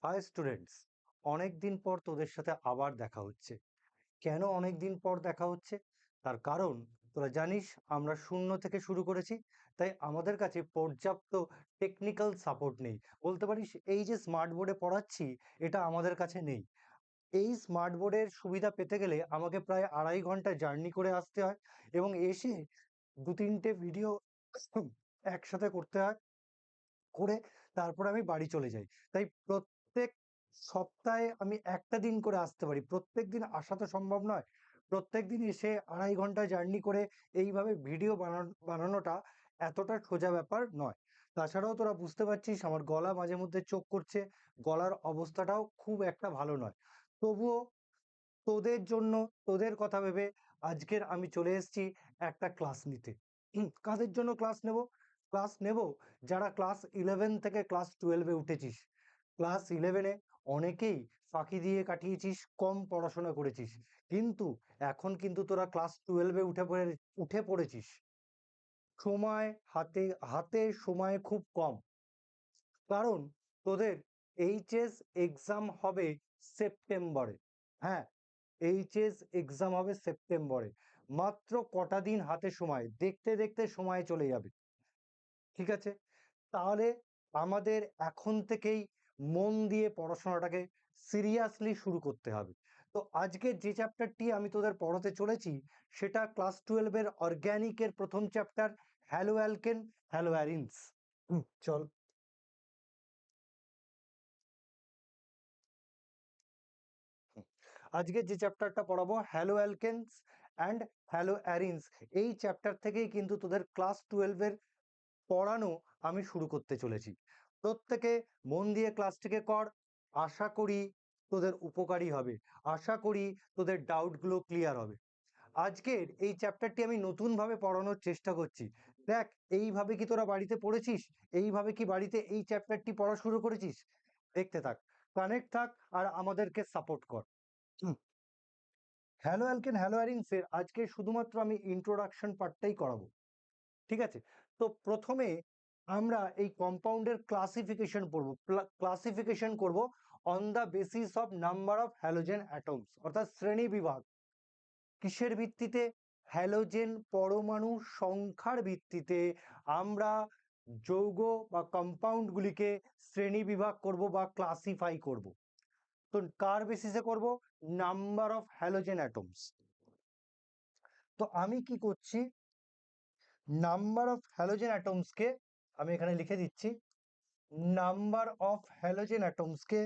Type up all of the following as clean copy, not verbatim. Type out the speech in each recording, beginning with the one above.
High students, অনেকদিন পর তোদের সাথে আবার দেখা হচ্ছে। কেন অনেকদিন পর দেখা হচ্ছে? তার কারণ তোরা জানিস আমরা শূন্য থেকে শুরু করেছি, তাই আমাদের কাছে পর্যাপ্ত টেকনিক্যাল সাপোর্ট নেই। বলতে পারিস এই যে স্মার্ট বোর্ডে পড়াচ্ছি, এটা আমাদের কাছে নেই। এই স্মার্ট বোর্ডের সুবিধা পেতে গেলে আমাকে প্রায় 2.5 ঘন্টা জার্নি করে আসতে হয় এবং এসে 2-3টে ভিডিও একসাথে করতে হয়, করে তারপর আমি বাড়ি চলে যাই। তাই প্রত্যেক সপ্তাহে আমি একটা দিন করে আসতে পারি। প্রত্যেকদিন আসা তো সম্ভব নয়। প্রত্যেকদিন এসে 2.5 ঘন্টা জার্নি করে এইভাবে ভিডিও বানানোটা এতটা সোজা ব্যাপার নয়। তাছাড়াও তোরা বুঝতে পারছিস আমার গলা মাঝে মধ্যে চোক করছে। গলার অবস্থাটাও খুব একটা ভালো নয়। তবুও তোদের জন্য, তোদের কথা ভেবে আজকের আমি চলে এসেছি একটা ক্লাস নিতে। কাদের জন্য ক্লাস নেব? ক্লাস নেব যারা ক্লাস 11 থেকে ক্লাস 12-এ উঠেছিস। ক্লাস 11-এ অনেকেই ফাঁকি দিয়ে কাটিয়েছিস, কম পড়াশোনা করেছিস। কিন্তু এখন কিন্তু তোরা ক্লাস 12-এ উঠে পড়েছিস। সময় হাতে হাতে সময় খুব কম। কারণ তোদের এইচএস এক্সাম হবে সেপ্টেম্বরে। হ্যাঁ, এইচএস এক্সাম হবে সেপ্টেম্বরে। মাত্র কটা দিন হাতে সময়, দেখতে দেখতে সময় চলে যাবে। ঠিক আছে? তাহলে আমাদের এখন থেকেই মন দিয়ে পড়াশোনাটাকে সিরিয়াসলি শুরু করতে হবে। তো আজকে যে চ্যাপ্টারটি আমি তোদের পড়াতে চলেছি সেটা ক্লাস 12-এর অর্গ্যানিকের প্রথম চ্যাপ্টার, হ্যালো অ্যালকেন, হ্যালো অ্যারিনস। চল। আজকে যে চ্যাপ্টারটা পড়াবো, হ্যালো অ্যালকেনস অ্যান্ড হ্যালো অ্যারিনস, এই চ্যাপ্টার থেকেই কিন্তু তোদের ক্লাস 12-এর পড়ানো আমি শুরু করতে চলেছি। প্রত্যেকে মন দিয়ে ক্লাসটিকে কর। আশা করি তোদের উপকারী হবে। আশা করি তোদের ডাউটগুলো ক্লিয়ার হবে। আজকের এই চ্যাপ্টারটি আমি নতুনভাবে পড়ানোর চেষ্টা করছি। দেখ, এইভাবে কি তোরা বাড়িতে পড়েছিস? এইভাবে কি বাড়িতে এই চ্যাপ্টারটি পড়া শুরু করেছিস? দেখতে থাক, কানেক্ট থাক আর আমাদেরকে সাপোর্ট কর। হ্যালো অ্যালকেন, হ্যালো অ্যারিনসের আজকে শুধুমাত্র আমি ইন্ট্রোডাকশন পার্টটাই করাবো। ঠিক আছে? তো প্রথমে আমরা এই কম্পাউন্ডের ক্লাসিফিকেশন পড়ব। ক্লাসিফিকেশন করব on the basis of number of halogen atoms, অর্থাৎ শ্রেণী বিভাগ। কিসের ভিত্তিতে? হ্যালোজেন পরমাণু সংখ্যার ভিত্তিতে আমরা যৌগ বা কম্পাউন্ডগুলিকে শ্রেণী বিভাগ করব বা ক্লাসিফাই করব। তো কার বেসিসে করব? Number of halogen atoms. তো আমি কি করছি, নাম্বার অফ হ্যালোজেন অ্যাটমসকে আমি এখানে লিখে দিচ্ছি। নাম্বার অফ হ্যালোজেন অ্যাটমসকে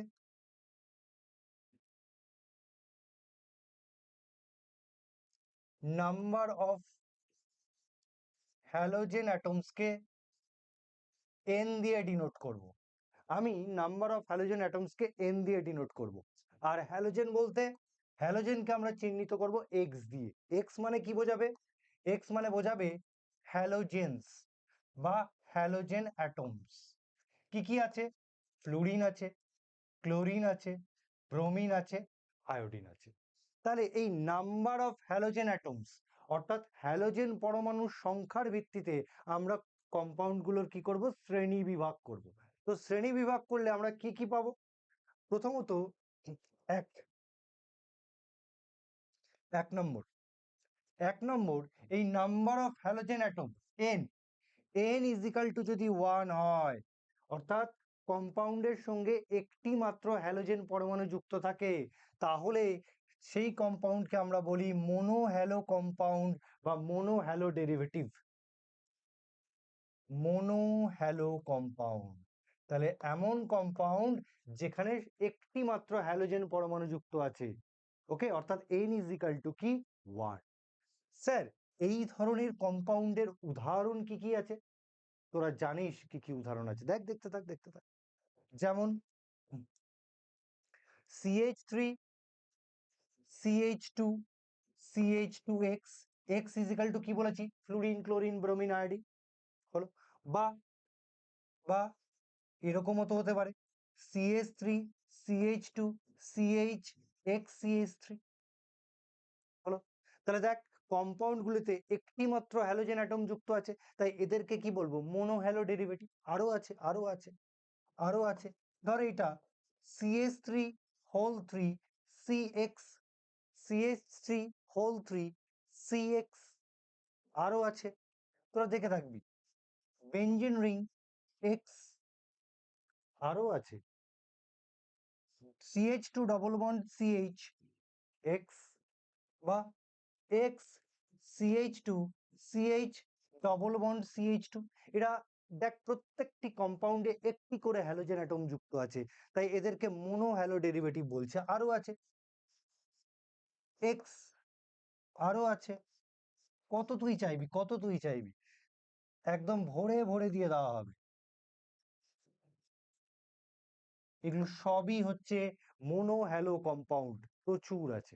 নাম্বার অফ হ্যালোজেন অ্যাটমসকে এন দিয়ে ডিনোট করব। আমি নাম্বার অফ হ্যালোজেন অ্যাটমসকে এন দিয়ে ডিনোট করব। আর হ্যালোজেন বলতে, হ্যালোজেনকে আমরা চিহ্নিত করব এক্স দিয়ে। এক্স মানে কি বোঝাবে? এক্স মানে বোঝাবে হ্যালোজেনস বা হ্যালোজেন অ্যাটমস। কি কি আছে? ফ্লুরিন আছে, ক্লোরিন আছে, ব্রোমিন আছে, আয়োডিন আছে। তাহলে এই নাম্বার অফ হ্যালোজেন অ্যাটমস, অর্থাৎ হ্যালোজেন পরমাণুর সংখ্যার ভিত্তিতে আমরা কম্পাউন্ডগুলোর কি করব? শ্রেণী বিভাগ করব। তো শ্রেণী বিভাগ করলে আমরা কি কি পাবো? প্রথমত এক এক নম্বর এক নম্বর এই number of halogen atom N, N is equal two যদি 1 হয়, অর্থাৎ কম্পাউন্ডের সঙ্গে একটি মাত্র হ্যালোজেন পরমাণু যুক্ত থাকে, তাহলে সেই কম্পাউন্ডকে আমরা বলি মোনো হ্যালো কম্পাউন্ড বা mono hello derivative. Mono hello compound, তাহলে এমন কম্পাউন্ড যেখানে একটি মাত্র হ্যালোজেন পরমাণু যুক্ত আছে। ওকে, অর্থাৎ এন ইজ ইকাল টু কি? 1। স্যার, এই ধরনের কম্পাউন্ডের উদাহরণ কি কি আছে? তোরা জানিস কি কি উদাহরণ আছে? দেখ, দেখতে থাক, দেখতে থাক। যেমন CH3, CH2, CH2X, X is equal two কি বলেছি? Fluorine, chlorine, bromine, iodine. হলো। বা বা এরকমও তো হতে পারে CH3, CH2, CH, XCH3। হলো। তাহলে দেখ, কম্পাউন্ড গুলিতে একটি মাত্র হ্যালোজেন অ্যাটম যুক্ত আছে, তাই এদেরকে কি বলবো? Mono hello derivative. আরো আছে, আরো আছে, আরো আছে। ধর এটা CH3 whole 3 CX, CH3 whole 3 CX। আরো আছে, তোরা দেখে থাকবি, বেঞ্জিন রিং X। আরো আছে CH2 double bond CH X, বা X CH2 CH double bond CH2। এরা দেখ প্রত্যেকটি কম্পাউন্ডে একটি করে হ্যালোজেন অ্যাটম যুক্ত আছে, তাই এদেরকে মোনো হ্যালো ডেরিভেটিভ বলছে। আরো আছে X, আরো আছে, কত তুই চাইবি, কত তুই চাইবি, একদম ভরে ভরে দিয়ে দেওয়া হবে। এগুলো সবই হচ্ছে মোনো হ্যালো কম্পাউন্ড, প্রচুর আছে।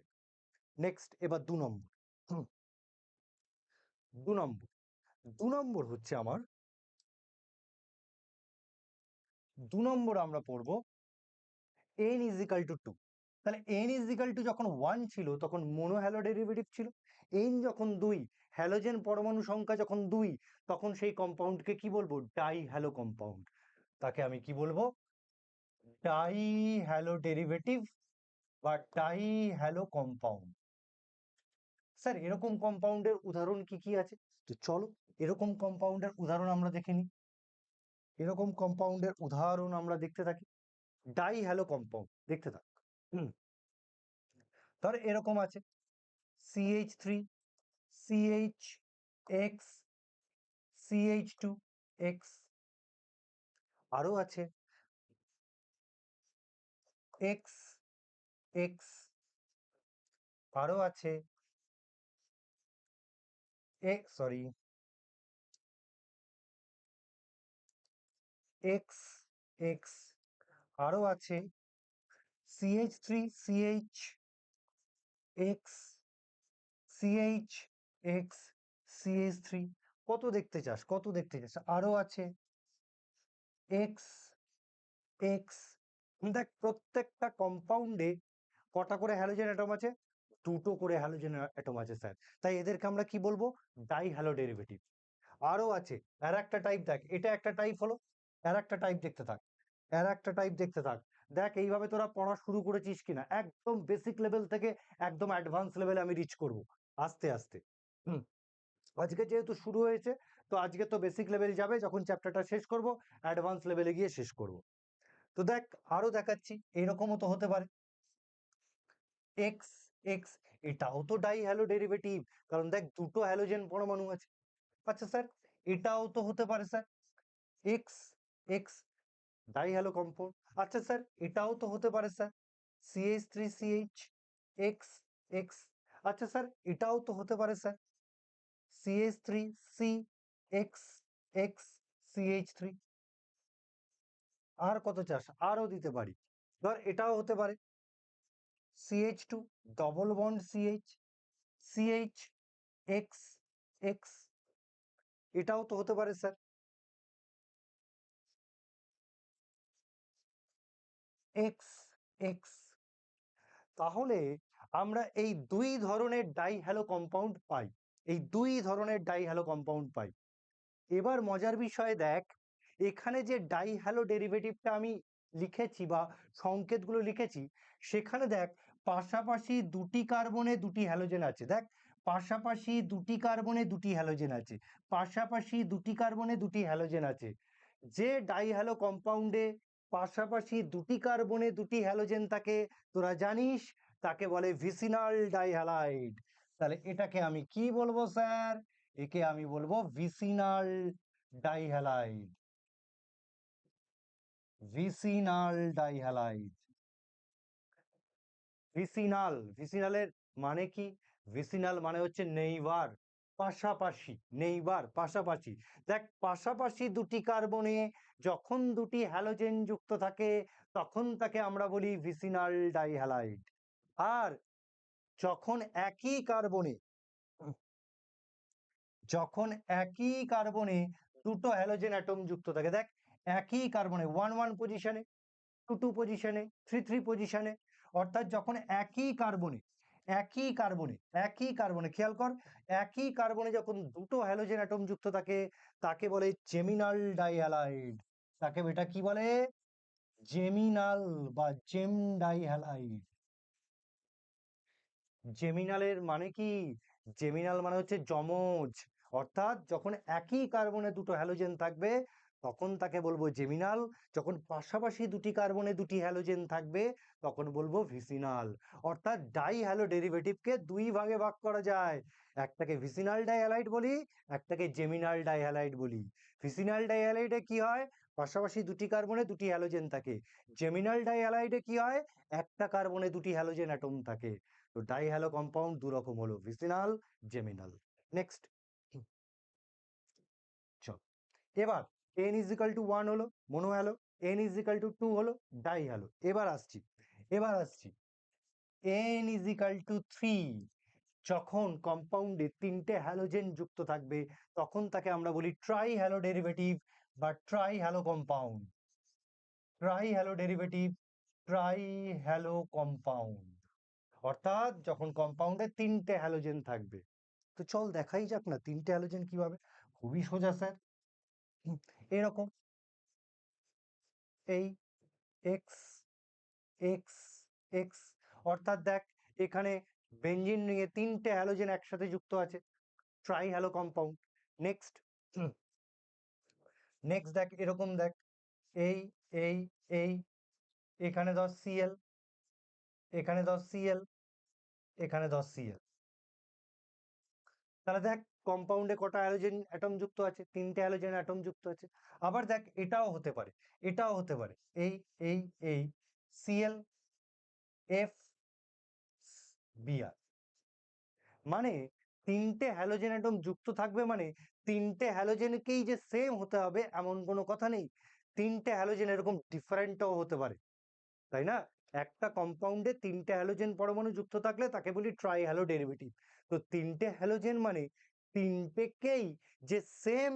নেক্সট, এবার 2 নম্বর। 2 নম্বর, 2 নম্বর হচ্ছে আমার, 2 নম্বর আমরা পড়বো n ইজ ইকাল টু 2। তাহলে n ইজ ইকাল টু যখন 1 ছিল তখন মোনো হ্যালো ডেরিভেটিভ ছিল, n যখন 2, হ্যালোজেন পরমাণু সংখ্যা যখন 2, তখন সেই কম্পাউন্ডকে কি বলবো, ডাই হ্যালো কম্পাউন্ড। তাকে আমি কি বলবো, ডাই হ্যালো ডেরিভেটিভ বা ডাই হ্যালো কম্পাউন্ড। স্যার এরকম কম্পাউন্ডের উদাহরণ কি কি আছে? তো চলো এরকম কম্পাউন্ডের উদাহরণ আমরা দেখে নিই। এরকম কম্পাউন্ডের উদাহরণ আমরা দেখতে থাকি, ডাই হ্যালো কম্পাউন্ড দেখতে থাক। ধর এরকম আছে CH3 CH X CH2 X। আরো আছে X X। আরো আছে সরি X X। আরো আছে CH3 CH X CH X CH3। কত দেখতে চাস, কত দেখতে চাস? আরো আছে X X। দেখ প্রত্যেকটা কম্পাউন্ডে কটা করে হ্যালোজেন অ্যাটম আছে, 2টো করে হ্যালোজেন অ্যাটম আছে স্যার, তাই এদেরকে আমরা কি বলবো, ডাই হ্যালো ডেরিভেটিভ। আরো আছে, আর একটা টাইপ দেখ, এটা একটা টাইপ হলো, আর একটা টাইপ দেখতে থাক, আর একটা টাইপ দেখতে থাক। দেখ এইভাবে তোরা পড়া শুরু করেছিস কিনা, একদম বেসিক লেভেল থেকে একদম অ্যাডভান্স লেভেলে আমি রিচ করব আস্তে আস্তে। হুম, আজকে যেহেতু শুরু হয়েছে, তো আজকে তো বেসিক লেভেল যাবে, যখন চ্যাপ্টারটা শেষ করব অ্যাডভান্স লেভেলে গিয়ে শেষ করব। তো দেখ আরো দেখাচ্ছি, এরকমও তো হতে পারে এক্স এক্স, এটাও তো ডাই হ্যালো ডেরিভেটিভ, কারণ দেখ দুটো হ্যালোজেন পরমাণু আছে। আচ্ছা স্যার এটাও তো হতে পারে sir x x, die hello compound. আচ্ছা স্যার এটাও তো হতে পারে স্যার CH3CH এক্স এক্স। আচ্ছা স্যার এটাও তো হতে পারে sir CH3C x x CH3। আর কত চাস, আরো দিতে পারি, ধর এটাও হতে পারে CH2 double bond CH CH x x. এটাও তো হতে পারে স্যার এক্স এক্স। তাহলে আমরা এই 2 ধরনের ডাই হ্যালো কম্পাউন্ড পাই, এই 2 ধরনের ডাই হ্যালো কম্পাউন্ড পাই। এবার মজার বিষয় দেখ, এখানে যে ডাই হ্যালো ডেরিভেটিভটা আমি লিখেছি বা সংকেতগুলো লিখেছি, সেখানে দেখ পাশাপাশি 2টি কার্বনে 2টি হ্যালোজেন আছে। দেখ পাশাপাশি 2টি কার্বনে 2টি হ্যালোজেন আছে, পাশাপাশি 2টি কার্বনে 2টি হ্যালোজেন আছে। যে ডাই হ্যালো কম্পাউন্ডে পাশাপাশি 2টি কার্বনে 2টি হ্যালোজেন থাকে, তোরা জানিস তাকে বলে ভিসিনাল ডাইহ্যালাইড। তাহলে এটাকে আমি কি বলবো স্যার, একে আমি বলবো vicinal dihalide, vicinal dihalide. Vicinal, ভিসিনালের মানে কি? ভিসিনাল মানে হচ্ছে নেইবার, পাশাপাশি, নেইবার পাশাপাশি। দেখ পাশাপাশি 2টি কার্বনে যখন 2টি হ্যালোজেন যুক্ত থাকে তখন তাকে আমরা বলি ভিসিনাল ডাইহ্যালাইড। আর যখন একই কার্বনে, যখন একই কার্বনে 2টো হ্যালোজেন অ্যাটম যুক্ত থাকে, দেখ একই কার্বনে 1 1 পজিশনে, 2 2 পজিশনে, 3 3 পজিশনে, অর্থাৎ যখন একই কার্বনে, একই কার্বনে, একই কার্বনে খেয়াল কর, একই কার্বনে যখন 2টো হ্যালোজেন অ্যাটম যুক্ত থাকে তাকে বলে জেমিনাল ডাইহ্যালাইড। তাকে এটা কি বলে, জেমিনাল বা জেম ডাইহ্যালাইড। জেমিনালের মানে কি? জেমিনাল মানে হচ্ছে যমজ, অর্থাৎ যখন একই কার্বনে দুটো হ্যালোজেন থাকবে তখন তাকে বলবো জেমিনাল, যখন পাশাপাশি দুটি কার্বনে দুটি হ্যালোজেন থাকবে তখন বলবো ভিসিনাল। অর্থাৎ ডাই হ্যালো ডেরিভেটিভকে দুই ভাগে ভাগ করা যায়, একটাকে ভিসিনাল ডাইহ্যালাইড বলি, একটাকে জেমিনাল ডাইহ্যালাইড বলি। ভিসিনাল ডাইহ্যালাইডে কি হয়? পাশাপাশি দুটি কার্বনে দুটি হ্যালোজেন থাকে। জেমিনাল ডাইহ্যালাইডে কি হয়? একটা কার্বনে দুটি হ্যালোজেন অ্যাটম থাকে। তো ডাই হ্যালো কম্পাউন্ড দু রকম হলো, ভিসিনাল, জেমিনাল। নেক্সট চল, এবার n ইজ ইকাল টু 1 হলো mono halo, n is equal to 2 হলো ডাই হ্যালো। এবার আসছি n ইজ ইকাল টু 3, যখন কম্পাউন্ডে তিনটে হ্যালোজেন যুক্ত থাকবে তখন তাকে আমরা বলি ট্রাই হ্যালো ডেরিভেটিভ বা try hello compound. Try hello derivative, try hello compound, অর্থাৎ যখন কম্পাউন্ডে তিনটে হ্যালোজেন থাকবে। তো চল দেখাই যাক না তিনটে হ্যালোজেন কিভাবে। খুবই সোজা স্যার। এরকম এই এক্স এক্স এক্স, অর্থাৎ দেখ এখানে বেঞ্জিন নিয়ে তিনটে হ্যালোজেন একসাথে যুক্ত আছে, try hello compound. Next next দেখ এরকম দেখ, এই এই এই এখানে ধর সিএল, এখানে ধর সিএল, এখানে ধর সিএল। তাহলে দেখ কম্পাউন্ডে কটা হ্যালোজেন অ্যাটম যুক্ত আছে? তিনটে হ্যালোজেন অ্যাটম যুক্ত আছে। আবার দেখ এটাও হতে পারে, এটাও হতে পারে, এই এই এই সিএল এফ বিআর। মানে তিনটে হ্যালোজেন অ্যাটম যুক্ত থাকবে মানে তিনটে হ্যালোজেনকেই যে সেম হতে হবে এমন কোনো কথা নেই, তিনটে হ্যালোজেন এরকম ডিফারেন্টও হতে পারে, তাই না? একটা কম্পাউন্ডে তিনটে হ্যালোজেন পরমাণু যুক্ত থাকলে তাকে বলি ট্রাই হ্যালো ডেরিভেটিভ। তো তিনটে হ্যালোজেন মানে তিনটেকেই যে সেম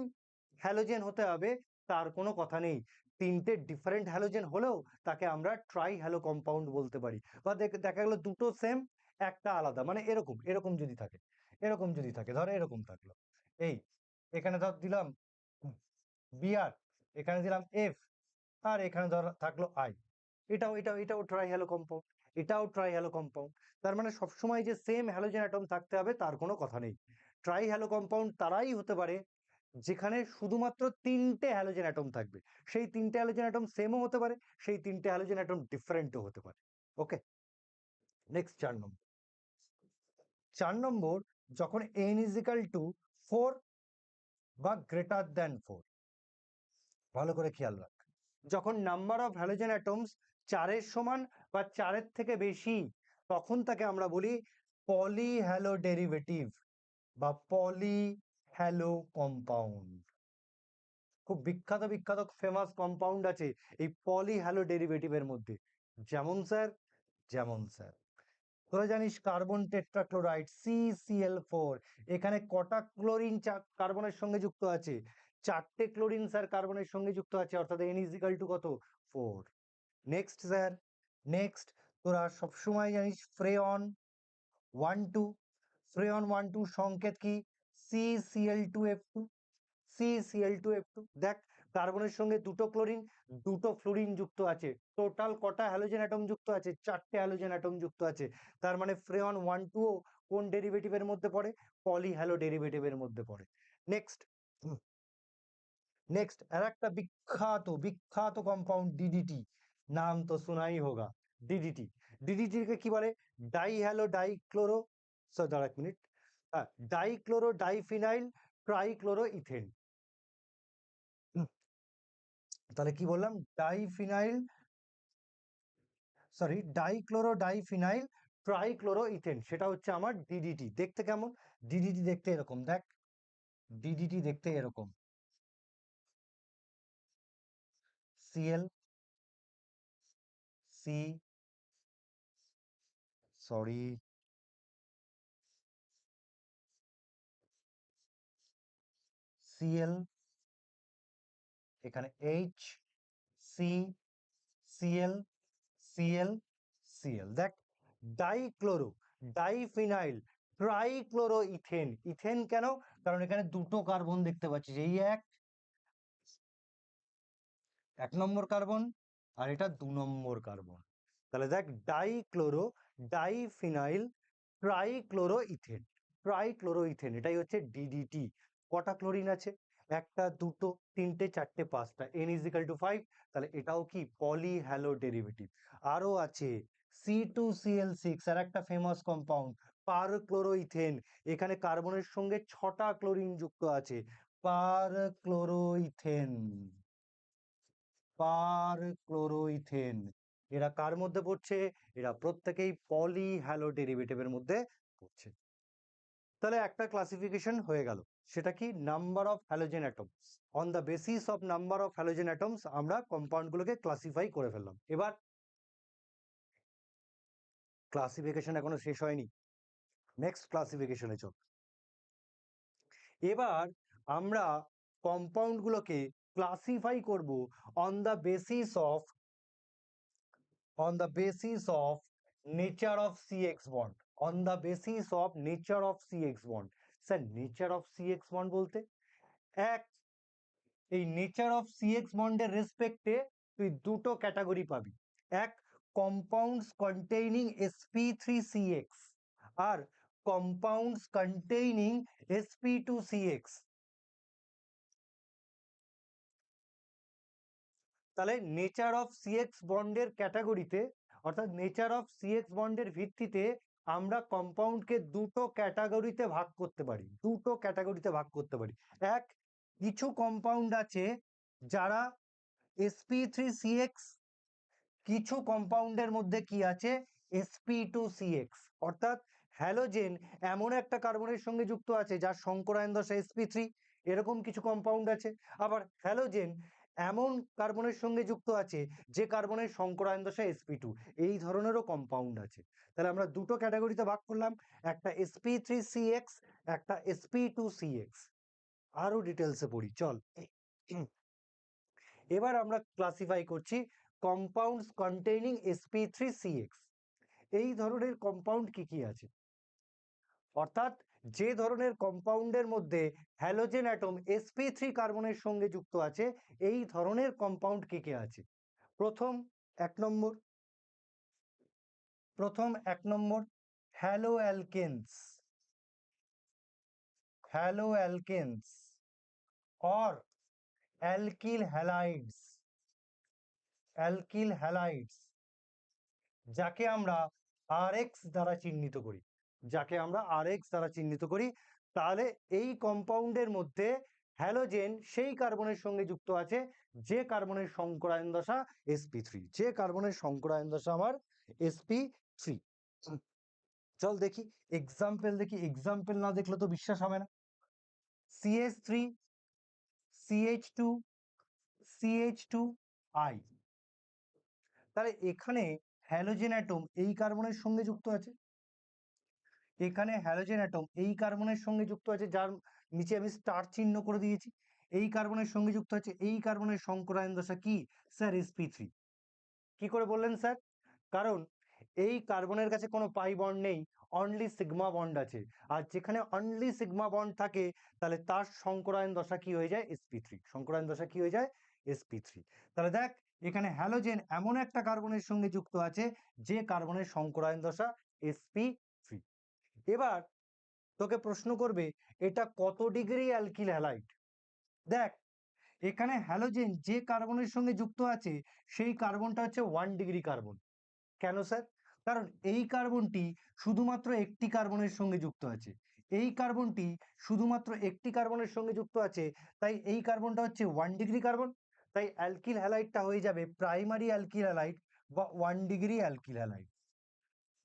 হ্যালোজেন হতে হবে তার কোনো কথা নেই, তিনটে ডিফারেন্ট হ্যালোজেন হলেও তাকে আমরা ট্রাই হ্যালো কম্পাউন্ড বলতে পারি। বা দেখা গেলো দুটো সেম একটা আলাদা, মানে এরকম এরকম যদি থাকে, এরকম যদি থাকে, ধর এরকম থাকলো, এই এখানে ধর দিলাম বিআর, এখানে দিলাম এফ, আর এখানে ধর থাকলো আই, এটাও ট্রাই হ্যালো কম্পাউন্ড, এটাও ট্রাই হ্যালো কম্পাউন্ড। তার মানে সবসময় যে সেম হ্যালোজেন অ্যাটম থাকতে হবে তার কোনো কথা নেই। ট্রাই হ্যালো কম্পাউন্ড তারাই হতে পারে যেখানে শুধুমাত্র তিনটে হ্যালোজেন অ্যাটম থাকবে, সেই তিনটে হ্যালোজেন অ্যাটম সেমও হতে পারে, সেই তিনটে হ্যালোজেন অ্যাটম ডিফারেন্টও হতে পারে। ওকে, নেক্সট 4 নম্বর। 4 নম্বর, যখন n ইজ ইকাল টু 4 বা গ্রেটার দ্যান 4, ভালো করে খেয়াল রাখ, যখন নাম্বার অফ হ্যালোজেন অ্যাটমস 4-এর সমান বা 4-এর থেকে বেশি তখন তাকে আমরা বলি পলি হ্যালো ডেরিভেটিভ বা পলি হ্যালো কম্পাউন্ড। খুব বিখ্যাত বিখ্যাত ফেমাস কম্পাউন্ড আছে এই পলি হ্যালো ডেরিভেটিভের মধ্যে, যেমন স্যার, যেমন স্যার তোরা জানিস কার্বন টেট্রাক্লোরাইড CCl4, এখানে কটা ক্লোরিন কার্বনের সঙ্গে যুক্ত আছে? 4টে ক্লোরিন স্যার কার্বনের সঙ্গে যুক্ত আছে, অর্থাৎ n ইজ ইকাল টু কত? 4। নেক্সট স্যার, নেক্সট তোরা সবসময় জানিস ফ্রেয়ন 1 2, ফ্রেয়ন 1 2 সংকেত কি? CCl2F2, CCl2F2। দেখ কার্বনের সঙ্গে দুটো ক্লোরিন দুটো ফ্লুরিন যুক্ত আছে, টোটাল কটা হ্যালোজেন অ্যাটম যুক্ত আছে? 4টে হ্যালোজেন অ্যাটম যুক্ত আছে। তার মানে ফ্রেয়ন 1 2 ও কোন ডেরিভেটিভের মধ্যে পড়ে? পলি হ্যালো ডেরিভেটিভের মধ্যে পড়ে। নেক্সট নেক্সট আর একটা বিখ্যাত বিখ্যাত কম্পাউন্ড DDT, নাম তো শোনাই হোগা, DDT। DDT কে কি বলে? ডাই হ্যালো ডাইক্লোরো, স্যার দাঁড়া এক মিনিট, হ্যাঁ, ডাইক্লোরো ডাইফিনাইল ট্রাইক্লোরো ইথেন। তাহলে কি বললাম? Diphenyl, sorry dichloro diphenyl trichloro ethane, সেটা হচ্ছে আমার ডিডিটি। দেখতে কেমন? ডিডিটি দেখতে এরকম দেখ, ডিডিটি দেখতে এরকম, সিএল সি, সরি সিএল, এখানে H C CL CL CL. দেখ dichloro diphenyl trichloro ethane, ethane কেন? কারণ এখানে দুটো কার্বন দেখতে পাচ্ছিস, এই এক 1 নম্বর কার্বন, আর এটা 2 নম্বর কার্বন। তাহলে দেখ ডাইক্লোরো, ডাইফিনাইল, ট্রাইক্লোরোইথেন, ট্রাইক্লোরোইথেন এটাই হচ্ছে ডিডিটি। কটা ক্লোরিন আছে? একটা, দুটো, তিনটে, চারটে, পাঁচটা। n is equal to 5, তাহলে এটাও কি পলি হ্যালো ডেরিভেটিভ। আরো আছে C2Cl6, আর একটা ফেমাস কম্পাউন্ড পারক্লোরোইথেন। এখানে কার্বনের সঙ্গে 6টা ক্লোরিন যুক্ত আছে, পারক্লোরোইথেন, পারক্লোরোইথেন। এরা কার মধ্যে পড়ছে? এরা প্রত্যেকেই পলি হ্যালো ডেরিভেটিভের মধ্যে পড়ছে। তাহলে একটা ক্লাসিফিকেশন হয়ে গেল, সেটা কি? Number of halogen atoms. On the basis of number of halogen atoms আমরা কম্পাউন্ডগুলোকে ক্লাসিফাই করে ফেললাম। এবার ক্লাসিফিকেশন এখনো শেষ হয়নি, নেক্সট ক্লাসিফিকেশনে চল। এবার আমরা কম্পাউন্ডগুলোকে ক্লাসিফাই করব on the basis of, on the basis of nature of CX bond, on the basis of nature of CX bond। Sir nature of CX bond বলতে এক, এই নেচার অফ CX বন্ডের রেসপেক্টে তুই দুটো ক্যাটাগরি পাবি। এক, কম্পাউন্ডস কন্টেইনিং sp3CX, আর compounds containing sp2CX। তাহলে nature of CX বন্ডের ক্যাটাগরিতে, অর্থাৎ নেচার অফ সিএক্স বন্ডের ভিত্তিতে আমরা কম্পাউন্ডকে দুটো ক্যাটাগরিতে ভাগ করতে পারি, দুটো ক্যাটাগরিতে ভাগ করতে পারি। এক, কিছু কম্পাউন্ড আছে যারা sp3CX, কিছু কম্পাউন্ডের মধ্যে কি আছে? sp2CX। অর্থাৎ হ্যালোজেন এমন একটা কার্বনের সঙ্গে যুক্ত আছে যার সংকরায়ন দশা sp3, এরকম কিছু কম্পাউন্ড আছে। আবার হ্যালোজেন এমন কার্বনের সঙ্গে যুক্ত আছে যে কার্বনের সংকরায়ন দশা sp2, এই ধরনেরও কম্পাউন্ড আছে। তাহলে আমরা দুটো ক্যাটাগরিতে ভাগ করলাম, একটা sp3CX, একটা sp2CX। আরো ডিটেলসে পড়ি চল। এবার আমরা ক্লাসিফাই করছি কম্পাউন্ডস কন্টেইনিং sp3CX। এই ধরনের কম্পাউন্ড কি কি আছে? অর্থাৎ যে ধরনের কম্পাউন্ডের মধ্যে হ্যালোজেন অ্যাটম sp3 কার্বনের সঙ্গে যুক্ত আছে, এই ধরনের কম্পাউন্ড কি কি আছে? প্রথম এক নম্বর, halo alkanes, halo alkanes or alkyl halides, alkyl halides, যাকে আমরা আরএক্স দ্বারা চিহ্নিত করি, যাকে আমরা আরএক্স দ্বারা চিহ্নিত করি। তাহলে এই কম্পাউন্ডের মধ্যে হ্যালোজেন সেই কার্বনের সঙ্গে যুক্ত আছে যে কার্বনের সংকরায়ন দশা sp3, যে কার্বনের সংকরায়ন দশা আমার sp3। চল দেখি এক্সাম্পল, দেখি এক্সাম্পল না দেখলে তো বিশ্বাস হবে না। CH3, CH2, CH2I। তাহলে এখানে হ্যালোজেন অ্যাটম এই কার্বনের সঙ্গে যুক্ত আছে, এখানে হ্যালোজেন অ্যাটম এই কার্বনের সঙ্গে যুক্ত আছে, যার নিচে আমি স্টার চিহ্ন করে দিয়েছি। এই কার্বনের সঙ্গে যুক্ত আছে, এই কার্বনের সংকরায়ন দশা কি? Sir sp3। কি করে বললেন স্যার? কারণ এই কার্বনের কাছে কোনো পাই বন্ড নেই, অনলি সিগমা বন্ড আছে। আর যেখানে অনলি সিগমা বন্ড থাকে তাহলে তার সংকরায়ন দশা কি হয়ে যায়? sp3। সংকরায়ন দশা কি হয়ে যায়? sp3। তাহলে দেখ এখানে হ্যালোজেন এমন একটা কার্বনের সঙ্গে যুক্ত আছে যে কার্বনের সংকরায়ন দশা sp3। এবার তোকে প্রশ্ন করবে এটা কত ডিগ্রি অ্যালকিল হ্যালাইড। দেখ এখানে হ্যালোজেন যে কার্বনের সঙ্গে যুক্ত আছে সেই কার্বনটা হচ্ছে 1 ডিগ্রি কার্বন। কেন স্যার? কারণ এই কার্বনটি শুধুমাত্র একটি কার্বনের সঙ্গে যুক্ত আছে, এই কার্বনটি শুধুমাত্র একটি কার্বনের সঙ্গে যুক্ত আছে, তাই এই কার্বনটা হচ্ছে 1 ডিগ্রি কার্বন। তাই অ্যালকিল হ্যালাইডটা হয়ে যাবে প্রাইমারি অ্যালকিল হ্যালাইড বা 1 degree alkyl halide,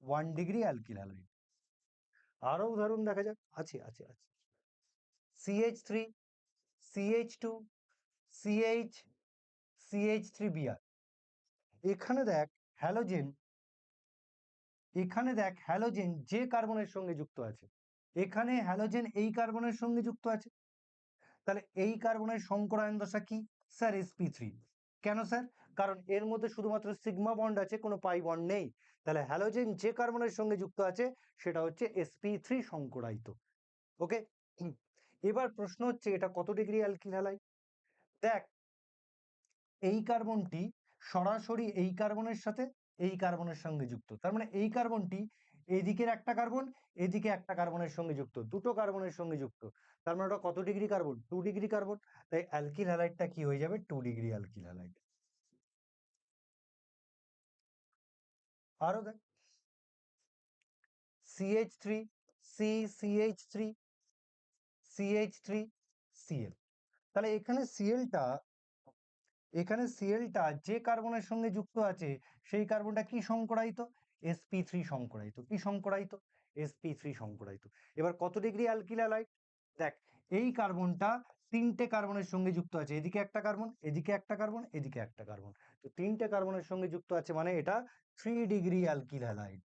1 degree alkyl halide. আরো উদাহরণ দেখা যাক, আছে আছে আছে। CH3, CH2, CH, CH3Br। এখানে দেখ হ্যালোজেন, এখানে দেখ হ্যালোজেন যে কার্বনের সঙ্গে যুক্ত আছে, এখানে হ্যালোজেন এই কার্বনের সঙ্গে যুক্ত আছে। তাহলে এই কার্বনের সংকরায়ন দশা কি? Sir sp3। কেন স্যার? কারণ এর মধ্যে শুধুমাত্র সিগমা বন্ড আছে, কোনো পাই বন্ড নেই। তাহলে হ্যালোজেন যে কার্বনের সঙ্গে যুক্ত আছে সেটা হচ্ছে sp3 সংকরায়িত। ওকে, এবার প্রশ্ন হচ্ছে এটা কত ডিগ্রি অ্যালকিল হ্যালাইড। দেখ এই কার্বনটি সরাসরি এই কার্বনের সাথে এই কার্বনের সঙ্গে যুক্ত, তার মানে এই কার্বনটি এদিকের একটা কার্বন, এদিকে একটা কার্বনের সঙ্গে যুক্ত, দুটো কার্বনের সঙ্গে যুক্ত, তার মানে ওটা কত ডিগ্রি কার্বন? 2 degree carbon. তাই অ্যালকিল হ্যালাইডটা কি হয়ে যাবে? 2 ডিগ্রি অ্যালকিল হ্যালাইড। আরো দেখ, CH3 CCH3 CH3 Cl। তাহলে এখানে সিএলটা যে কার্বনের সঙ্গে যুক্ত আছে সেই কার্বনটা কি সংকরায়িত? sp3 সংকরায়িত। কি সংকরায়িত? sp3 সংকরায়িত। এবার কত ডিগ্রি অ্যালকিল হ্যালাইড? দেখ, এই কার্বনটা তিনটে কার্বনের সঙ্গে যুক্ত আছে, এদিকে একটা কার্বন, এদিকে একটা কার্বন, এদিকে একটা কার্বন, তো তিনটে কার্বনের সঙ্গে যুক্ত আছে, মানে এটা 3 ডিগ্রি অ্যালকিল হ্যালাইড।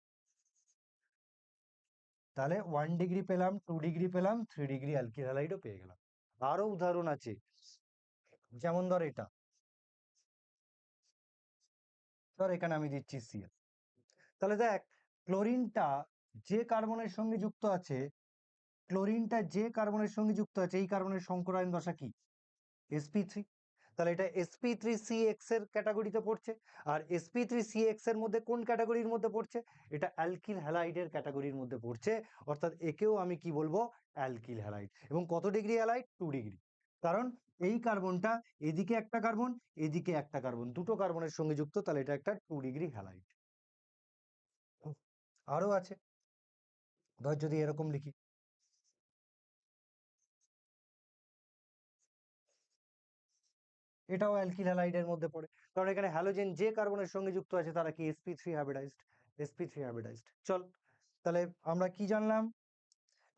তাহলে 1 ডিগ্রি পেলাম, 2 ডিগ্রি পেলাম, 3 ডিগ্রি অ্যালকিল হ্যালাইডও পেয়ে গেলাম। আরো উদাহরণ আছে, যেমন ধর এটা, ধর এখানে আমি দিচ্ছি Cl। তাহলে দেখ, ক্লোরিনটা যে কার্বনের সঙ্গে যুক্ত আছে, ক্লোরিনটা যে কার্বনের সঙ্গে যুক্ত আছে, এই কার্বনের সংকরায়ন দশা কি? sp3। তাহলে এটা sp3CX এর ক্যাটাগরিতে পড়ছে। আর sp3CX এর মধ্যে কোন ক্যাটাগরির মধ্যে পড়ছে? এটা অ্যালকিল হ্যালাইডের ক্যাটাগরির মধ্যে পড়ছে, অর্থাৎ একেও আমি কি বলবো? Alkyl halide. এবং কত ডিগ্রি হ্যালাইড? 2 ডিগ্রি। কারণ এই কার্বনটা এদিকে একটা কার্বন, এদিকে একটা কার্বন, দুটো কার্বনের সঙ্গে যুক্ত, তাহলে এটা একটা 2 ডিগ্রি হ্যালাইড। আরো আছে, ধর যদি এরকম লিখি, এটাও অ্যালকিল হ্যালাইডের মধ্যে পড়ে, কারণ এখানে হ্যালোজেন যে কার্বনের সঙ্গে যুক্ত আছে তারা কি? sp3 hybridised. sp3 hybridised. চল, তাহলে আমরা কি জানলাম?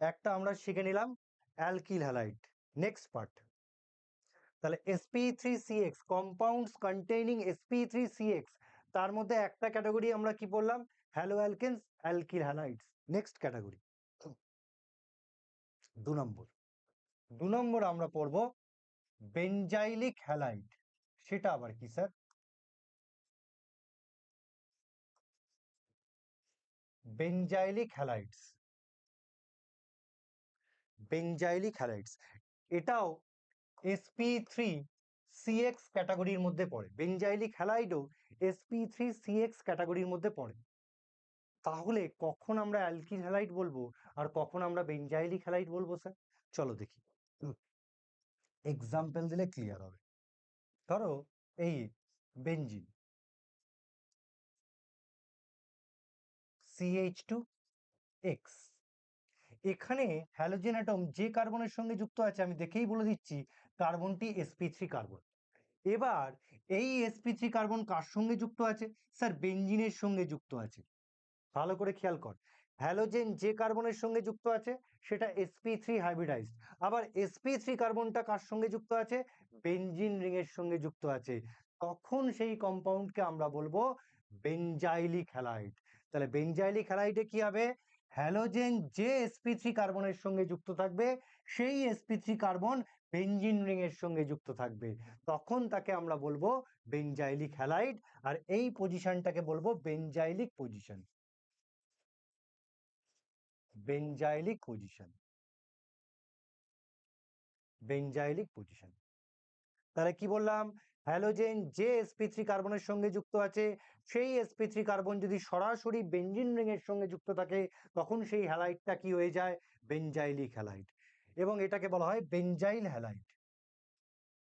একটা আমরা শিখে নিলাম অ্যালকিল হ্যালাইড। নেক্সট পার্ট, তাহলে sp3CX, কম্পাউন্ডস কন্টেইনিং sp3CX, তার মধ্যে একটা ক্যাটাগরি আমরা কি বললাম? Halo alkanes, alkyl halides. Next category 2 নম্বর। 2 নম্বর আমরা পড়বো বেনজাইলিক হ্যালাইড। সেটা আবার কি স্যার? বেনজাইলিক হ্যালাইডস। বেনজাইলিক হ্যালাইডস, এটাও sp3CX ক্যাটাগরির মধ্যে পড়ে। বেনজাইলিক হ্যালাইডও sp3CX ক্যাটাগরির মধ্যে পড়ে। তাহলে কখন আমরা অ্যালকিল হ্যালাইড বলবো আর কখন আমরা বেনজাইলিক হ্যালাইড বলবো স্যার? চলো দেখি, এক্সাম্পল দিলে ক্লিয়ার হবে। ধরো এই বেনজিন, CH2X, এখানে হ্যালোজেন অ্যাটম যে কার্বনের সঙ্গে যুক্ত আছে, আমি দেখেই বলে দিচ্ছি কার্বনটি sp3 কার্বন। এবার এই sp3 কার্বন কার সঙ্গে যুক্ত আছে? স্যার বেনজিনের সঙ্গে যুক্ত আছে। ভালো করে খেয়াল কর, হ্যালোজেন যে কার্বনের সঙ্গে যুক্ত আছে সেটা sp3 হাইব্রিডাইজড। আবার sp3 কার্বনটা কার সঙ্গে যুক্ত আছে? বেনজিন রিং এর সঙ্গে যুক্ত আছে। তখন সেই কম্পাউন্ডকে আমরা বলবো বেনজাইলিক হ্যালাইড। তাহলে বেনজাইলিক হ্যালাইডে কি হবে? হ্যালোজেন যে sp3 কার্বনের সঙ্গে যুক্ত থাকবে, সেই sp3 কার্বন বেনজিন রিং এর সঙ্গে যুক্ত থাকবে, তখন তাকে আমরা বলবো বেনজাইলিক হ্যালাইড। আর এই পজিশনটাকে বলবো benzylic position. Benzylic position, benzylic position. তাহলে কি বললাম? হ্যালোজেন যে sp3 কার্বনের সঙ্গে যুক্ত আছে, সেই sp3 কার্বন যদি সরাসরি বেনজিন রিং এর সঙ্গে যুক্ত থাকে, তখন সেই হ্যালাইডটা কি হয়ে যায়? বেনজাইলিক হ্যালাইড। এবং এটাকে বলা হয় বেনজাইল হ্যালাইড।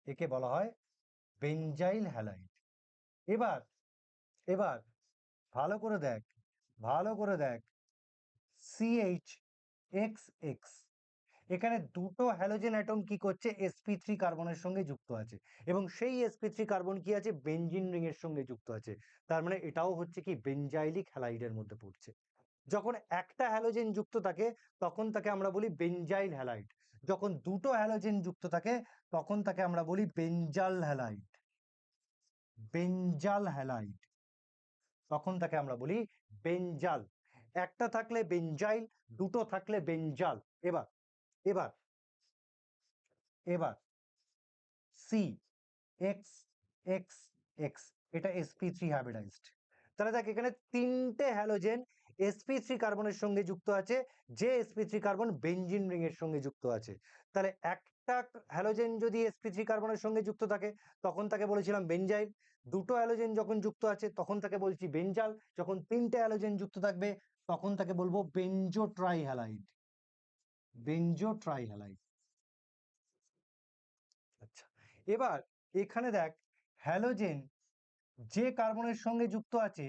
একে বলা হয় বেনজাইল হ্যালাইড। এবার এবার ভালো করে দেখ, ভালো করে দেখ, CHXX, এখানে দুটো হ্যালোজেন অ্যাটম কি করছে? sp3 কার্বনের সঙ্গে যুক্ত আছে, এবং সেই sp3 কার্বন কি আছে? বেনজিন রিং এর সঙ্গে যুক্ত আছে। তার মানে এটাও হচ্ছে কি? বেনজাইলিক হ্যালাইডের মধ্যে পড়ছে। যখন একটা হ্যালোজেন যুক্ত থাকে তখন তাকে আমরা বলি বেনজাইল হ্যালাইড। যখন দুটো হ্যালোজেন যুক্ত থাকে তখন তাকে আমরা বলি বেনজাল হ্যালাইড। বেনজাল হ্যালাইড, তখন তাকে আমরা বলি বেনজাল। একটা থাকলে বেনজাইল, দুটো থাকলে বেনজাল। এবার এবার এবার CXXX, এটা sp3 হাইব্রিডাইজড। তাহলে দেখ, এখানে তিনটে হ্যালোজেন sp3 কার্বনের সঙ্গে যুক্ত আছে, যে sp3 কার্বন বেনজিন রিং এর সঙ্গে যুক্ত আছে। তাহলে একটা হ্যালোজেন যদি sp3 কার্বনের সঙ্গে যুক্ত থাকে তখন তাকে বলেছিলাম বেনজাইল। দুটো হ্যালোজেন যখন যুক্ত আছে তখন তাকে বলছি বেনজাল। যখন তিনটে হ্যালোজেন যুক্ত থাকবে তখন তাকে বলবো বেনজোট্রাইহ্যালাইড। বেনজোট্রাইহ্যালাইড। আচ্ছা, এবার এখানে দেখ, হ্যালোজেন যে কার্বনের সঙ্গে যুক্ত আছে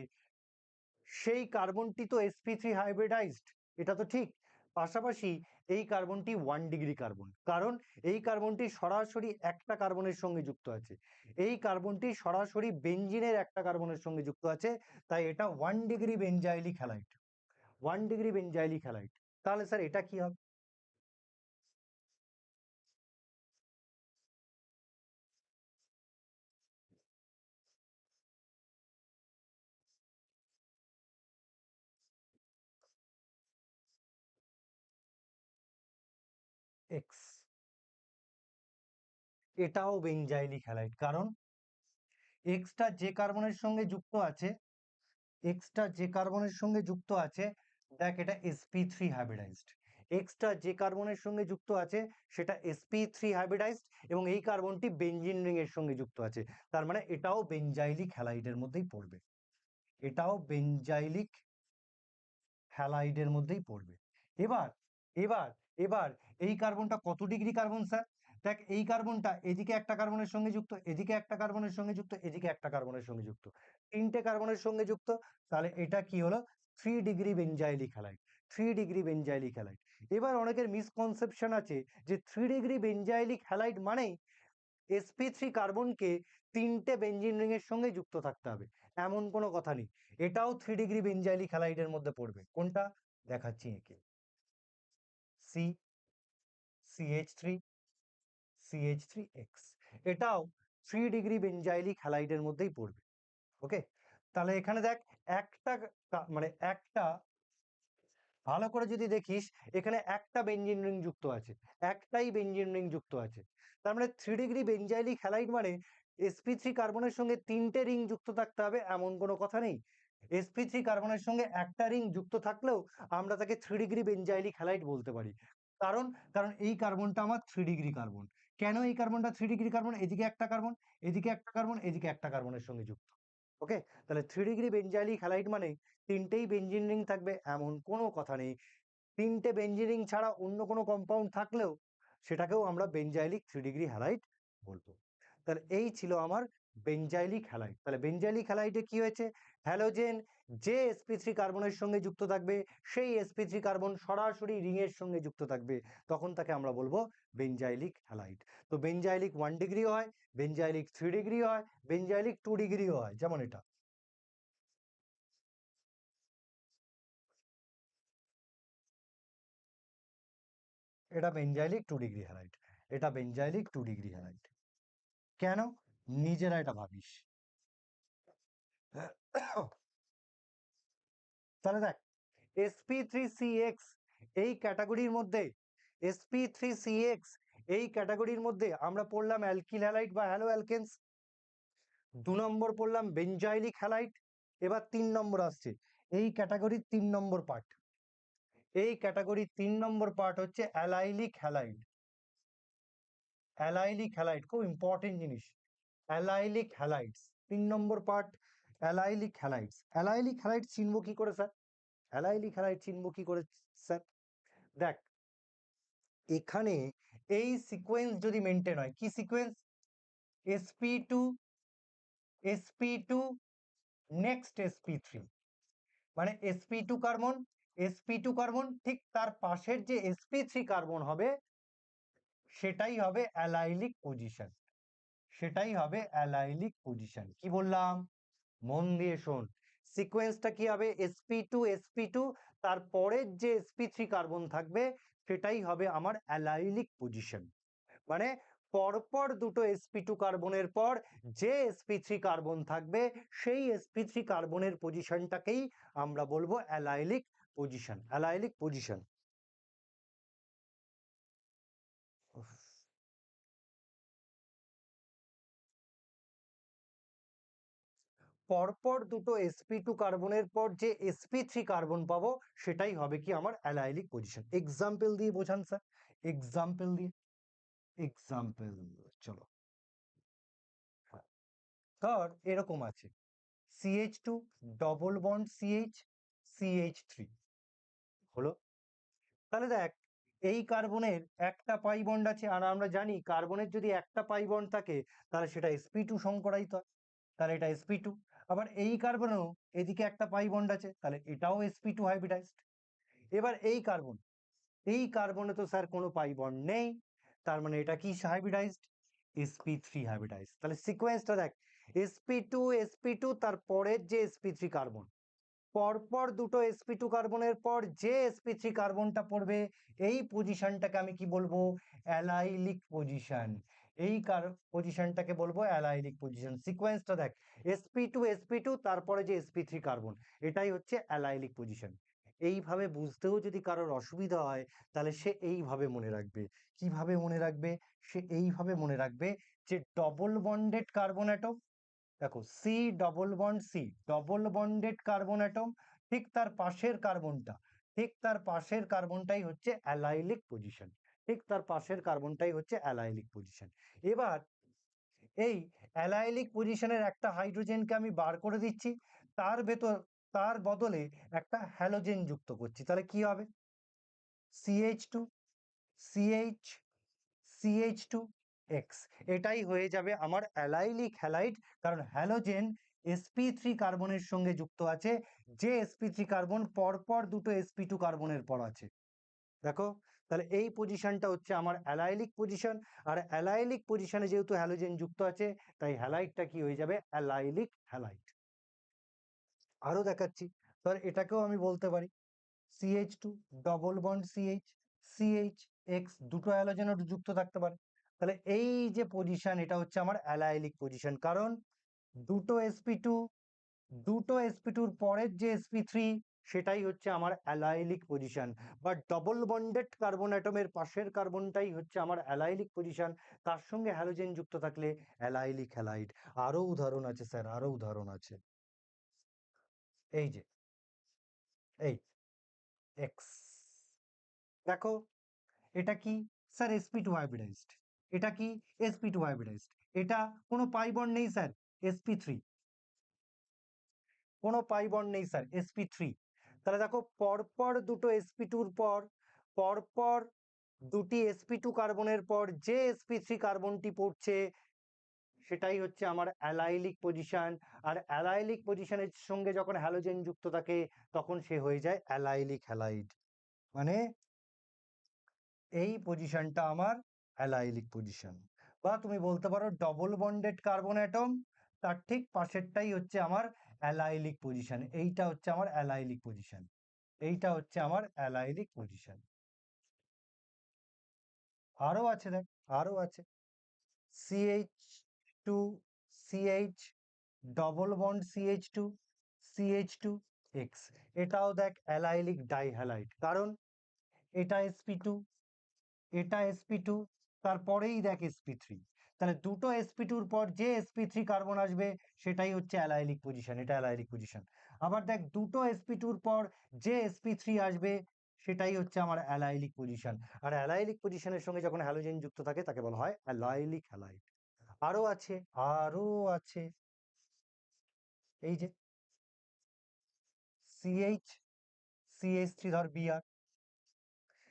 সেই কার্বনটি তো sp3 হাইব্রিডাইজড, এটা তো ঠিক। পাশাপাশি এই কার্বনটি 1 ডিগ্রি কার্বন, কারণ এই কার্বনটি সরাসরি একটা কার্বনের সঙ্গে যুক্ত আছে। এই কার্বনটি সরাসরি বেঞ্জিনের একটা কার্বনের সঙ্গে যুক্ত আছে, তাই এটা 1 degree benzylic halide. 1 degree benzylic halide. তাহলে স্যার এটা কি হবে? এক্স। এটাও বেঞ্জাইলিক হ্যালাইড, কারণ এক্সটা যে কার্বনের সঙ্গে যুক্ত আছে, এক্সটা যে কার্বনের সঙ্গে যুক্ত আছে, দেখ এটা sp3 হাইব্রিডাইজড। এক্সটা যে কার্বনের সঙ্গে যুক্ত আছে সেটা sp3 হাইব্রিডাইজড এবং এই কার্বনটি বেঞ্জিন রিং এর সঙ্গে যুক্ত আছে। তার মানে এটাও বেঞ্জাইলিক হ্যালাইডের মধ্যেই পড়বে। এটাও বেঞ্জাইলিক হ্যালাইডের মধ্যেই পড়বে। এবার এবার এবার এই কার্বনটা কত ডিগ্রি কার্বন স্যার? দেখ, এই কার্বনটা এদিকে একটা কার্বনের সঙ্গে যুক্ত, এদিকে একটা কার্বনের সঙ্গে যুক্ত, এদিকে একটা কার্বনের সঙ্গে যুক্ত, তিনটে কার্বনের সঙ্গে যুক্ত। তাহলে এটা কি হলো? 3 degree benzylic halide. 3 degree benzylic halide. এবার অনেকের মিসকনসেপশন আছে যে 3 ডিগ্রি বেঞ্জাইলিক হ্যালাইড মানেই sp3 কার্বনকে তিনটে বেঞ্জিন রিং এর সঙ্গে যুক্ত থাকতে হবে, এমন কোনো কথা নেই। এটাও 3 ডিগ্রি বেঞ্জাইলিক হ্যালাইডের মধ্যে পড়বে। কোনটা? দেখাচ্ছি একে। সি, CH3, CH3X, এটাও 3 ডিগ্রি বেঞ্জাইলিক হ্যালাইডের মধ্যেই পড়বে। ওকে, তাহলে এখানে দেখ, একটা মানে একটা, ভালো করে যদি দেখিস এখানে একটা বেঞ্জিন রিং যুক্ত আছে, একটাই বেঞ্জিন রিং যুক্ত আছে। তার মানে 3 ডিগ্রি বেঞ্জাইলিক হ্যালাইড মানে sp3 কার্বনের সঙ্গে তিনটে রিং যুক্ত থাকতে হবে এমন কোনো কথা নেই। sp3 কার্বনের সঙ্গে একটা রিং যুক্ত থাকলেও আমরা তাকে 3 ডিগ্রি বেঞ্জাইলিক হ্যালাইড বলতে পারি। কারণ কারণ এই কার্বনটা আমার 3 ডিগ্রি কার্বন। কেন এই কার্বনটা 3 ডিগ্রি কার্বন? এদিকে একটা কার্বন, এদিকে একটা কার্বন, এদিকে একটা কার্বনের সঙ্গে যুক্ত। ওকে, তাহলে 3 ডিগ্রি বেঞ্জাইলিক হ্যালাইড মানে তিনটেই বেঞ্জিন রিং থাকবে এমন কোনো কথা নেই। তিনটে বেঞ্জিন রিং ছাড়া অন্য কোনো কম্পাউন্ড থাকলেও সেটাকেও আমরা বেঞ্জাইলিক 3 ডিগ্রি হ্যালাইড বলবো। তাহলে এই ছিল আমার বেঞ্জাইলিক হ্যালাইড। তাহলে বেঞ্জাইলিক হ্যালাইডে কি হয়েছে? হ্যালোজেন যে sp3 কার্বনের সঙ্গে যুক্ত থাকবে সেই sp3 কার্বন সরাসরি রিং এর সঙ্গে যুক্ত থাকবে, তখন তাকে আমরা বলবো বেঞ্জাইলিক হ্যালাইড। তো বেঞ্জাইলিক 1 ডিগ্রি হয়, বেঞ্জাইলিক 3 ডিগ্রি হয়, বেঞ্জাইলিক 2 ডিগ্রিও হয়, যেমন এটা। এটা বেঞ্জাইলিক 2 ডিগ্রি হ্যালাইড। এটা বেঞ্জাইলিক 2 ডিগ্রি হ্যালাইড। কেন? নিজেরা এটা ভাবিস। তাহলে দেখ, sp3CX এই ক্যাটাগরির মধ্যে, sp3CX এই ক্যাটাগরির মধ্যে আমরা পড়লাম অ্যালকিল হ্যালাইড বা হ্যালো অ্যালকেনস। 2 নম্বর পড়লাম বেঞ্জাইলিক হ্যালাইড। এবার 3 নম্বর আসছে এই ক্যাটাগরির 3 নম্বর পার্ট। এই ক্যাটাগরির 3 নম্বর পার্ট হচ্ছে অ্যালাইলিক হ্যালাইড। অ্যালাইলিক হ্যালাইড খুব ইম্পর্টেন্ট জিনিস। অ্যালাইলিক হ্যালাইডস 3 নম্বর পার্ট। অ্যালাইলিক হ্যালাইডস। অ্যালাইলিক হ্যালাইড চিনব কি করে স্যার? অ্যালাইলিক হ্যালাইড চিনব কি করে স্যার? দেখ, এখানে এই সিকোয়েন্স যদি মেনটেন হয়, কি sequence? sp2, sp2, next sp3, মানে sp2 কার্বন, sp2 কার্বন, ঠিক তার পাশের যে sp3 কার্বন হবে সেটাই হবে অ্যালাইলিক পজিশন। সেটাই হবে অ্যালাইলিক পজিশন। কি বললাম? মন দিয়ে শোন। সিকোয়েন্সটা কি হবে? sp2, sp2, তারপরের যে sp3 কার্বন থাকবে সেটাই হবে আমার অ্যালাইলিক পজিশন। মানে পরপর দুটো sp2 কার্বনের পর যে sp3 কার্বন থাকবে সেই sp3 কার্বনের পজিশনটাকেই আমরা বলবো অ্যালাইলিক পজিশন। Allylic position. পরপর দুটো sp2 কার্বনের পর যে sp3 কার্বন পাবো সেটাই হবে কি আমার অ্যালাইলিক পজিশন। এক্সাম্পল দিয়ে বোঝান স্যার, এক্সাম্পল দিয়ে। এক্সাম্পল, চলো, হ্যাঁ, ধর এরকম আছে CH2 ডবল বন্ড CH3 হলো। তাহলে দেখ, এই কার্বনের একটা পাই বন্ড আছে, আর আমরা জানি কার্বনের যদি একটা পাই বন্ড থাকে তাহলে সেটা sp2 সংকরায়িত হয়, তাহলে এটা sp2। আবার এই কার্বনেও এদিকে একটা পাই বন্ড আছে, তাহলে এটাও sp2 হাইব্রিডাইজড। এবার এই কার্বনে তো স্যার কোনো পাই বন্ড নেই, তার মানে এটা কি হাইব্রিডাইজড? sp3 hybridised. তাহলে সিকোয়েন্সটা দেখ, sp2 তার পরের যে sp3 কার্বন, পরপর দুটো sp2 কার্বনের পর যে sp3 কার্বনটা পড়বে, এই পজিশনটাকে আমি কি বলবো? Allylic position. এই পজিশনটাকে বলবো অ্যালাইলিক পজিশন। সিকোয়েন্সটা দেখ, sp2 তারপরে যে sp3 কার্বন, এটাই হচ্ছে অ্যালাইলিক পজিশন। এইভাবে বুঝতেও যদি কারোর অসুবিধা হয় তাহলে সে এইভাবে মনে রাখবে। কিভাবে মনে রাখবে? সে এইভাবে মনে রাখবে যে ডবল বন্ডেড কার্বন অ্যাটম, দেখো C double bond C, double bonded carbon atom, ঠিক তার পাশের কার্বনটাই হচ্ছে অ্যালাইলিক পজিশন, ঠিক তার পাশের কার্বনটাই হচ্ছে অ্যালাইলিক পজিশন। এবার এই অ্যালাইলিক পজিশনের একটা হাইড্রোজেনকে আমি বার করে দিচ্ছি, তার বদলে একটা হ্যালোজেন যুক্ত করছি, তাহলে কি হবে? CH2 CH CH2 X, এটাই হয়ে যাবে আমার অ্যালাইলিক হ্যালাইড। কারণ হ্যালোজেন sp3 কার্বনের সঙ্গে যুক্ত আছে, যে sp3 কার্বন পরপর দুটো sp2 কার্বনের পর আছে। দেখো, তাহলে এই পজিশনটা হচ্ছে আমার অ্যালাইলিক পজিশন, আর অ্যালাইলিক পজিশনে যেহেতু হ্যালোজেন যুক্ত আছে, তাই হ্যালাইডটা কি হয়ে যাবে? Allylic halide. আরো দেখাচ্ছি, ধর এটাকেও আমি বলতে পারি CH2 ডবল বন্ড CH দুটো হ্যালোজেনও যুক্ত থাকতে পারে। তাহলে এই যে পজিশন, এটা হচ্ছে আমার অ্যালাইলিক পজিশন, কারণ দুটো sp2, দুটো sp2-র পরের যে sp3, সেটাই হচ্ছে আমার অ্যালাইলিক পজিশন। বা ডবল বন্ডেড কার্বন অ্যাটমের পাশের কার্বনটাই হচ্ছে আমার অ্যালাইলিক পজিশন, তার সঙ্গে হ্যালোজেন যুক্ত থাকলে অ্যালাইলিক হ্যালাইড। আরো উদাহরণ আছে স্যার, আরো উদাহরণ আছে। এই যে এই এক্স, দেখো এটা কি? Sir sp2 hybridised. এটা কি? sp2 hybridised. এটা কোনো পাই বন্ড নেই স্যার, sp3, কোনো পাই বন্ড নেই স্যার, sp3। তাহলে দেখো, পরপর দুটো sp2-র পর, পরপর দুটি sp2 কার্বনের পর যে sp3 কার্বনটি পড়ছে, সেটাই হচ্ছে আমার অ্যালাইলিক পজিশন। আর অ্যালাইলিক পজিশনের সঙ্গে যখন হ্যালোজেন যুক্ত থাকে, তখন সে হয়ে যায় অ্যালাইলিক হ্যালাইড। মানে এই পজিশনটা আমার অ্যালাইলিক পজিশন। বা তুমি বলতে পারো ডবল বন্ডেড কার্বন অ্যাটম, তার ঠিক পাশেরটাই হচ্ছে আমার অ্যালাইলিক পজিশন। এইটা হচ্ছে আমার অ্যালাইলিক পজিশন, এইটা হচ্ছে আমার অ্যালাইলিক পজিশন। আরো আছে, দেখ আরো আছে, CH2 CH double bond CH2 X, এটাও দেখ অ্যালাইলিক ডাইহ্যালাইড, কারণ এটা sp2, এটা sp2, তারপরেই দেখ sp3। তাহলে দুটো sp2-র পর যে sp3 কার্বন আসবে, সেটাই হচ্ছে অ্যালাইলিক পজিশন, এটা অ্যালাইলিক পজিশন। আবার দেখ, দুটো sp2-র পর যে sp3 আসবে, সেটাই হচ্ছে আমার অ্যালাইলিক পজিশন। আর অ্যালাইলিক পজিশনের সঙ্গে যখন হ্যালোজেন যুক্ত থাকে, তাকে বলা হয় অ্যালাইলিক হ্যালাইড। আরো আছে, আরো আছে, এই যে CH CH3 ধর Br,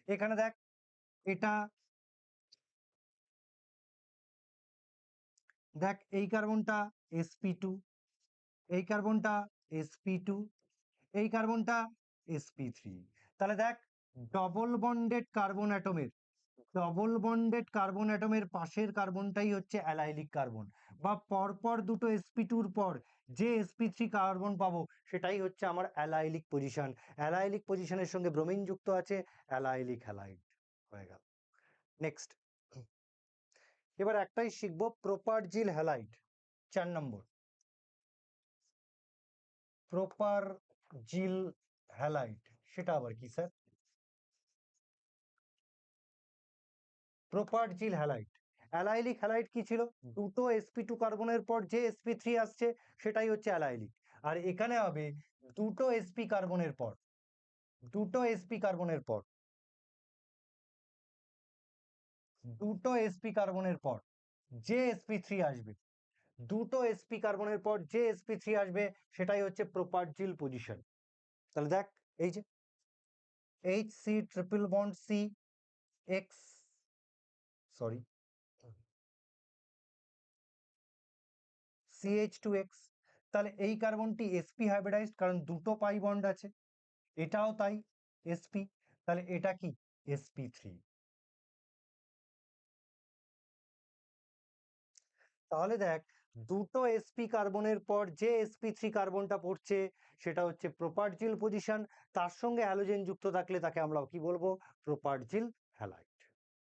এখানে দেখ এটা, দেখ এই কার্বনটা sp2, এই কার্বনটা sp2, এই কার্বনটা sp3। তাহলে দেখ, ডবল বন্ডেড কার্বন অ্যাটমের, ডবল বন্ডেড কার্বন অ্যাটমের পাশের কার্বনটাই হচ্ছে অ্যালাইলিক কার্বন। বা পরপর দুটো sp2-র পর যে sp3 কার্বন পাবো, সেটাই হচ্ছে আমার অ্যালাইলিক পজিশন। অ্যালাইলিক পজিশনের সঙ্গে ব্রোমিন যুক্ত আছে, অ্যালাইলিক হ্যালাইড হয়ে গেল। নেক্সট, এবার একটাই শিখবো, প্রোপারজিল হ্যালাইড, 4 নম্বর। প্রোপারজিল হ্যালাইড, সেটা আবার কি স্যার? প্রোপারজিল হ্যালাইড, অ্যালাইলিক হ্যালাইড কি ছিল? দুটো sp2 কার্বনের পর যে sp3 আসছে, সেটাই হচ্ছে অ্যালাইলিক। আর এখানে হবে দুটো sp কার্বনের পর, দুটো sp কার্বনের পর দুটো sp কার্বনের পর যে sp3 আসবে, দুটো sp কার্বনের পর যে sp3 আসবে সেটাই হচ্ছে প্রোপার্জিল পজিশন। তাহলে দেখ এই যে HC triple bond C X, sorry, CH2X, তাহলে এই কার্বনটি sp হাইব্রিডাইজড, কারণ দুটো পাই বন্ড আছে, এটাও তাই sp, তাহলে এটা কি sp3। তাহলে দেখ দুটো sp কার্বনের পর যে sp3 কার্বনটা পড়ছে সেটা হচ্ছে প্রোপার্জিল পজিশন, তার সঙ্গে হ্যালোজেন যুক্ত থাকলে তাকে আমরা কি বলবো, প্রোপার্জিল হ্যালাইড।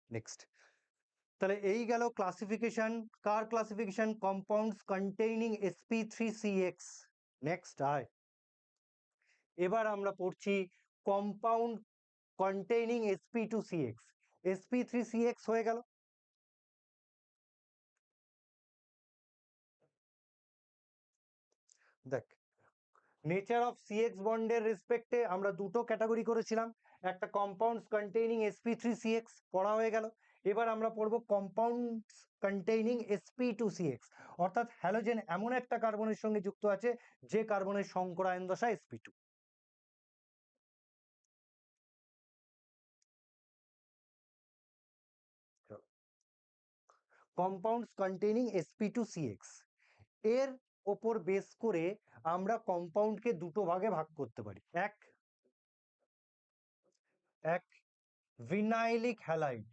নেক্সট, তাহলে এই গেল ক্লাসিফিকেশন, কার classification, compounds containing sp3CX। Next আয়, এবার আমরা পড়ছি কম্পাউন্ড কন্টেইনিং sp2CX। sp3CX হয়ে গেল, দেখ নেচার অফ সিএক্স বন্ডের রেসপেক্টে আমরা দুটো ক্যাটাগরি করেছিলাম, একটা কম্পাউন্ডস কন্টেইনিং sp3CX পড়া হয়ে গেল। এবার আমরা পড়বো কম্পাউন্ডস কন্টেইনিং sp2CX, অর্থাৎ হ্যালোজেন এমন একটা কার্বনের সঙ্গে যুক্ত আছে যে কার্বনের সংকরায়ন দশা sp2। কম্পাউন্ডস কন্টেইনিং sp2CX, এর ওপর বেস করে আমরা কম্পাউন্ডকে দুটো ভাগে ভাগ করতে পারি। এক, এক ভিনাইলিক হ্যালাইড,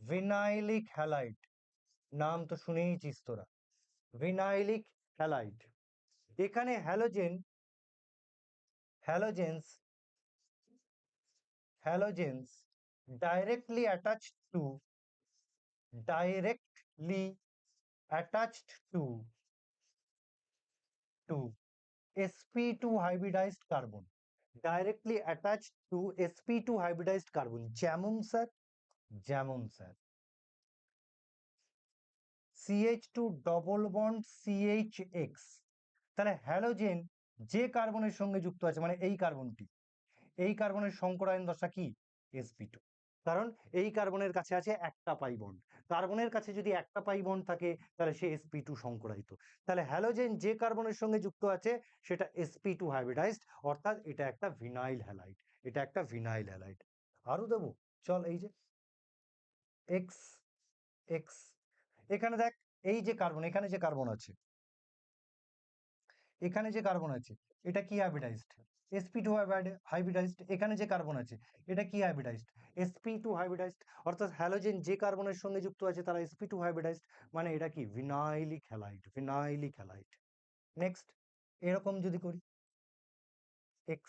ভিনাইলিক হ্যালাইড নাম তো শুনেইছিস তোরা, ভিনাইলিক হ্যালাইড। এখানে halogen, halogens, halogens directly attached to, directly attached to to sp2 hybridized carbon, directly attached to sp2 hybridized carbon, যেমন স্যার, যেমন sir CH2 double bond CHX। তাহলে হ্যালোজেন যে কার্বনের সঙ্গে যুক্ত আছে, মানে এই কার্বনটি, এই কার্বনের সংকরায়ন দশা কি sp2, কারণ এই কার্বনের কাছে আছে একটা পাই বন্ড, কার্বনের কাছে যদি একটা পাই বন্ড থাকে তাহলে সে sp2 সংকরায়িত। তাহলে হ্যালোজেন যে কার্বনের সঙ্গে যুক্ত আছে সেটা sp2 হাইব্রিডাইজড, অর্থাৎ এটা একটা ভিনাইল হ্যালাইড, এটা একটা ভিনাইল হ্যালাইড। আরো দেবো, চল এই যে x, x, এখানে দেখ এই যে কার্বন, এখানে যে কার্বন আছে, এখানে যে কার্বন আছে এটা কি হাইব্রিডাইজড, sp2 হাইব্রিডাইজড। এখানে যে কার্বন আছে এটা কি হাইব্রিডাইজড, sp2 হাইব্রিডাইজড। অর্থাৎ হ্যালোজেন যে কার্বনের সঙ্গে যুক্ত আছে তারা sp2 হাইব্রিডাইজড, মানে এটা কি ভিনাইলিক হ্যালাইড, ভিনাইলিক হ্যালাইড। নেক্সট, এরকম যদি করি x,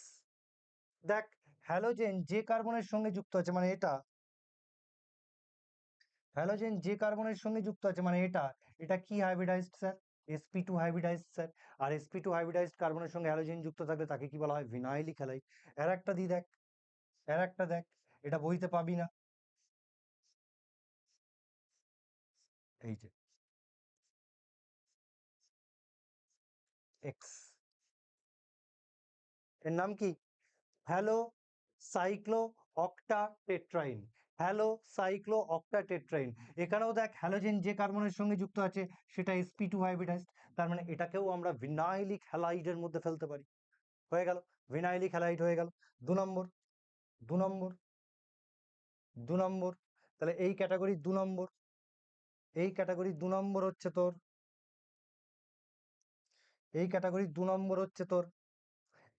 দেখ হ্যালোজেন যে কার্বনের সঙ্গে যুক্ত আছে মানে এটা, হ্যালোজেন যে কার্বনের সঙ্গে যুক্ত আছে মানে এটা, এটা কি hybridized sir, sp2 hybridized sir. আর sp2 হাইব্রিডাইজড কার্বনের সঙ্গে হ্যালোজেন যুক্ত থাকলে তাকে কি বলা হয়, ভিনাইলিক হ্যালাইড। আর একটা দি দেখ, আর একটা দেখ, এটা বইতে পাবি না, এই যে এক্স, এর নাম কি, halo cyclo octa tetrayne, halo cyclo octa tetrayne. এখানেও দেখ হ্যালোজেন যে কার্বনের সঙ্গে যুক্ত আছে সেটা sp2 হাইব্রিডাইজড, তার মানে এটাকেও আমরা ভিনাইলিক হ্যালাইডের মধ্যে ফেলতে পারি। হয়ে গেল, ভিনাইলিক হ্যালাইড হয়ে গেল। 2 নম্বর, 2 নম্বর, 2 নম্বর, তাহলে এই ক্যাটাগরি 2 নম্বর, এই ক্যাটাগরি 2 নম্বর হচ্ছে তোর, এই ক্যাটাগরি 2 নম্বর হচ্ছে তোর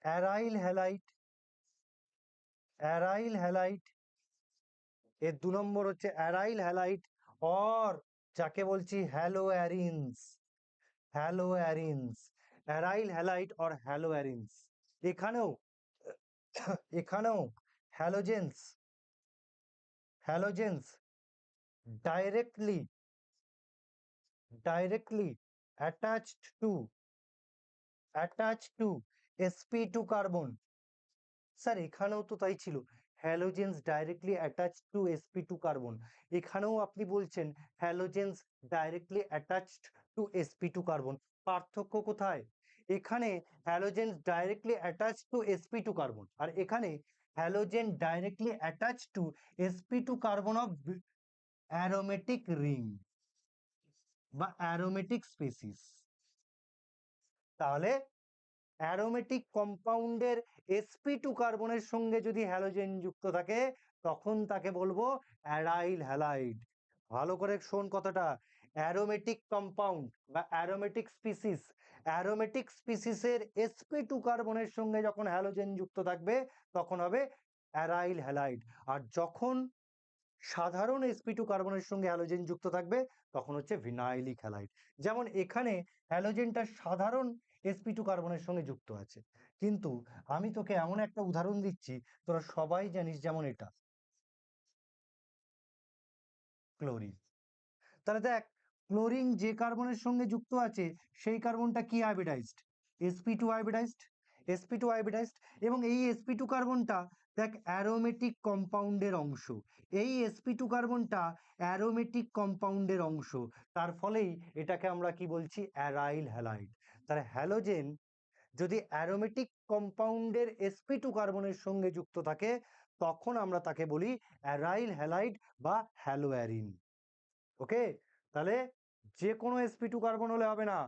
অ্যারাইল হ্যালাইড, অ্যারাইল হ্যালাইড। এর 2 নম্বর হচ্ছে অ্যারাইল হ্যালাইড, অর যাকে বলছি haloarenes, haloarenes, aryl halide or haloarenes. এখানেও, এখানেও halogens, halogens directly, directly attached to, attached to sp2 carbon। Sir এখানেও তো তাই ছিল, halogens directly attached to sp2 carbon, এখানেও আপনি বলছেন halogens directly attached to sp2 carbon. পার্থক্য কোথায়, এখানে halogens directly attached to sp2 carbon, আর এখানে halogen directly attached to sp2 carbon of aromatic ring বা অ্যারোমেটিক স্পিসিস। তাহলে অ্যারোমেটিক কম্পাউন্ডের sp2 কার্বনের সঙ্গে যদি হ্যালোজেন যুক্ত থাকে তখন তাকে বলবো অ্যারাইল হ্যালাইড। ভালো করে শোন কথাটা, অ্যারোমেটিক কম্পাউন্ড বা অ্যারোমেটিক স্পিসিস, অ্যারোমেটিক স্পিসিসের sp2 কার্বনের সঙ্গে যখন হ্যালোজেন যুক্ত থাকবে তখন হবে অ্যারাইল হ্যালাইড। আর যখন সাধারণ sp2 কার্বনের সঙ্গে হ্যালোজেন যুক্ত থাকবে তখন হচ্ছে ভিনাইলিক হ্যালাইড। যেমন এখানে হ্যালোজেনটা সাধারণ sp2 কার্বনের সঙ্গে যুক্ত আছে, কিন্তু আমি তোকে এমন একটা উদাহরণ দিচ্ছি তোরা সবাই জানিস, যেমন এটা ক্লোরিন। তাহলে দেখ, ক্লোরিন যে কার্বনের সঙ্গে যুক্ত আছে সেই কার্বনটা কি hybridised? sp2 hybridised, sp2 hybridised. এবং এই sp2 কার্বনটা দেখ অ্যারোমেটিক কম্পাউন্ডের অংশ, এই sp2 কার্বনটা অ্যারোমেটিক কম্পাউন্ডের অংশ, তার ফলেই এটাকে আমরা কি বলছি? Aryl halide. তাহলে হ্যালোজেন যদি অ্যারোমেটিক কম্পাউন্ডের sp2 কার্বনের সঙ্গে যুক্ত থাকে তখন আমরা তাকে বলি অ্যারাইল হ্যালাইড বা হ্যালোয়ারিন। ওকে, তাহলে যে কোনো sp2 কার্বন হলে হবে না,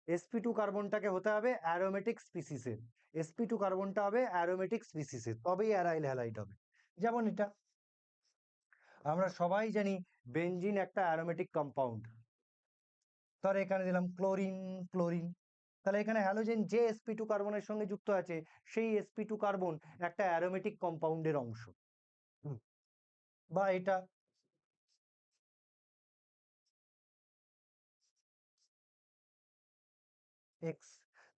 sp2 কার্বনটাকে হতে হবে অ্যারোমেটিক স্পিসিসের, sp2 কার্বনটা হবে অ্যারোমেটিক স্পিসিসের, তবেই অ্যারাইল হ্যালাইড হবে। যেমন এটা আমরা সবাই জানি বেনজিন একটা অ্যারোমেটিক কম্পাউন্ড, ধর এখানে দিলাম ক্লোরিন, ক্লোরিন। তাহলে এখানে হ্যালোজেন যে sp2 কার্বনের সঙ্গে যুক্ত আছে সেই sp2 কার্বন একটা অ্যারোমেটিক কম্পাউন্ডের অংশ। বা এটা এক্স,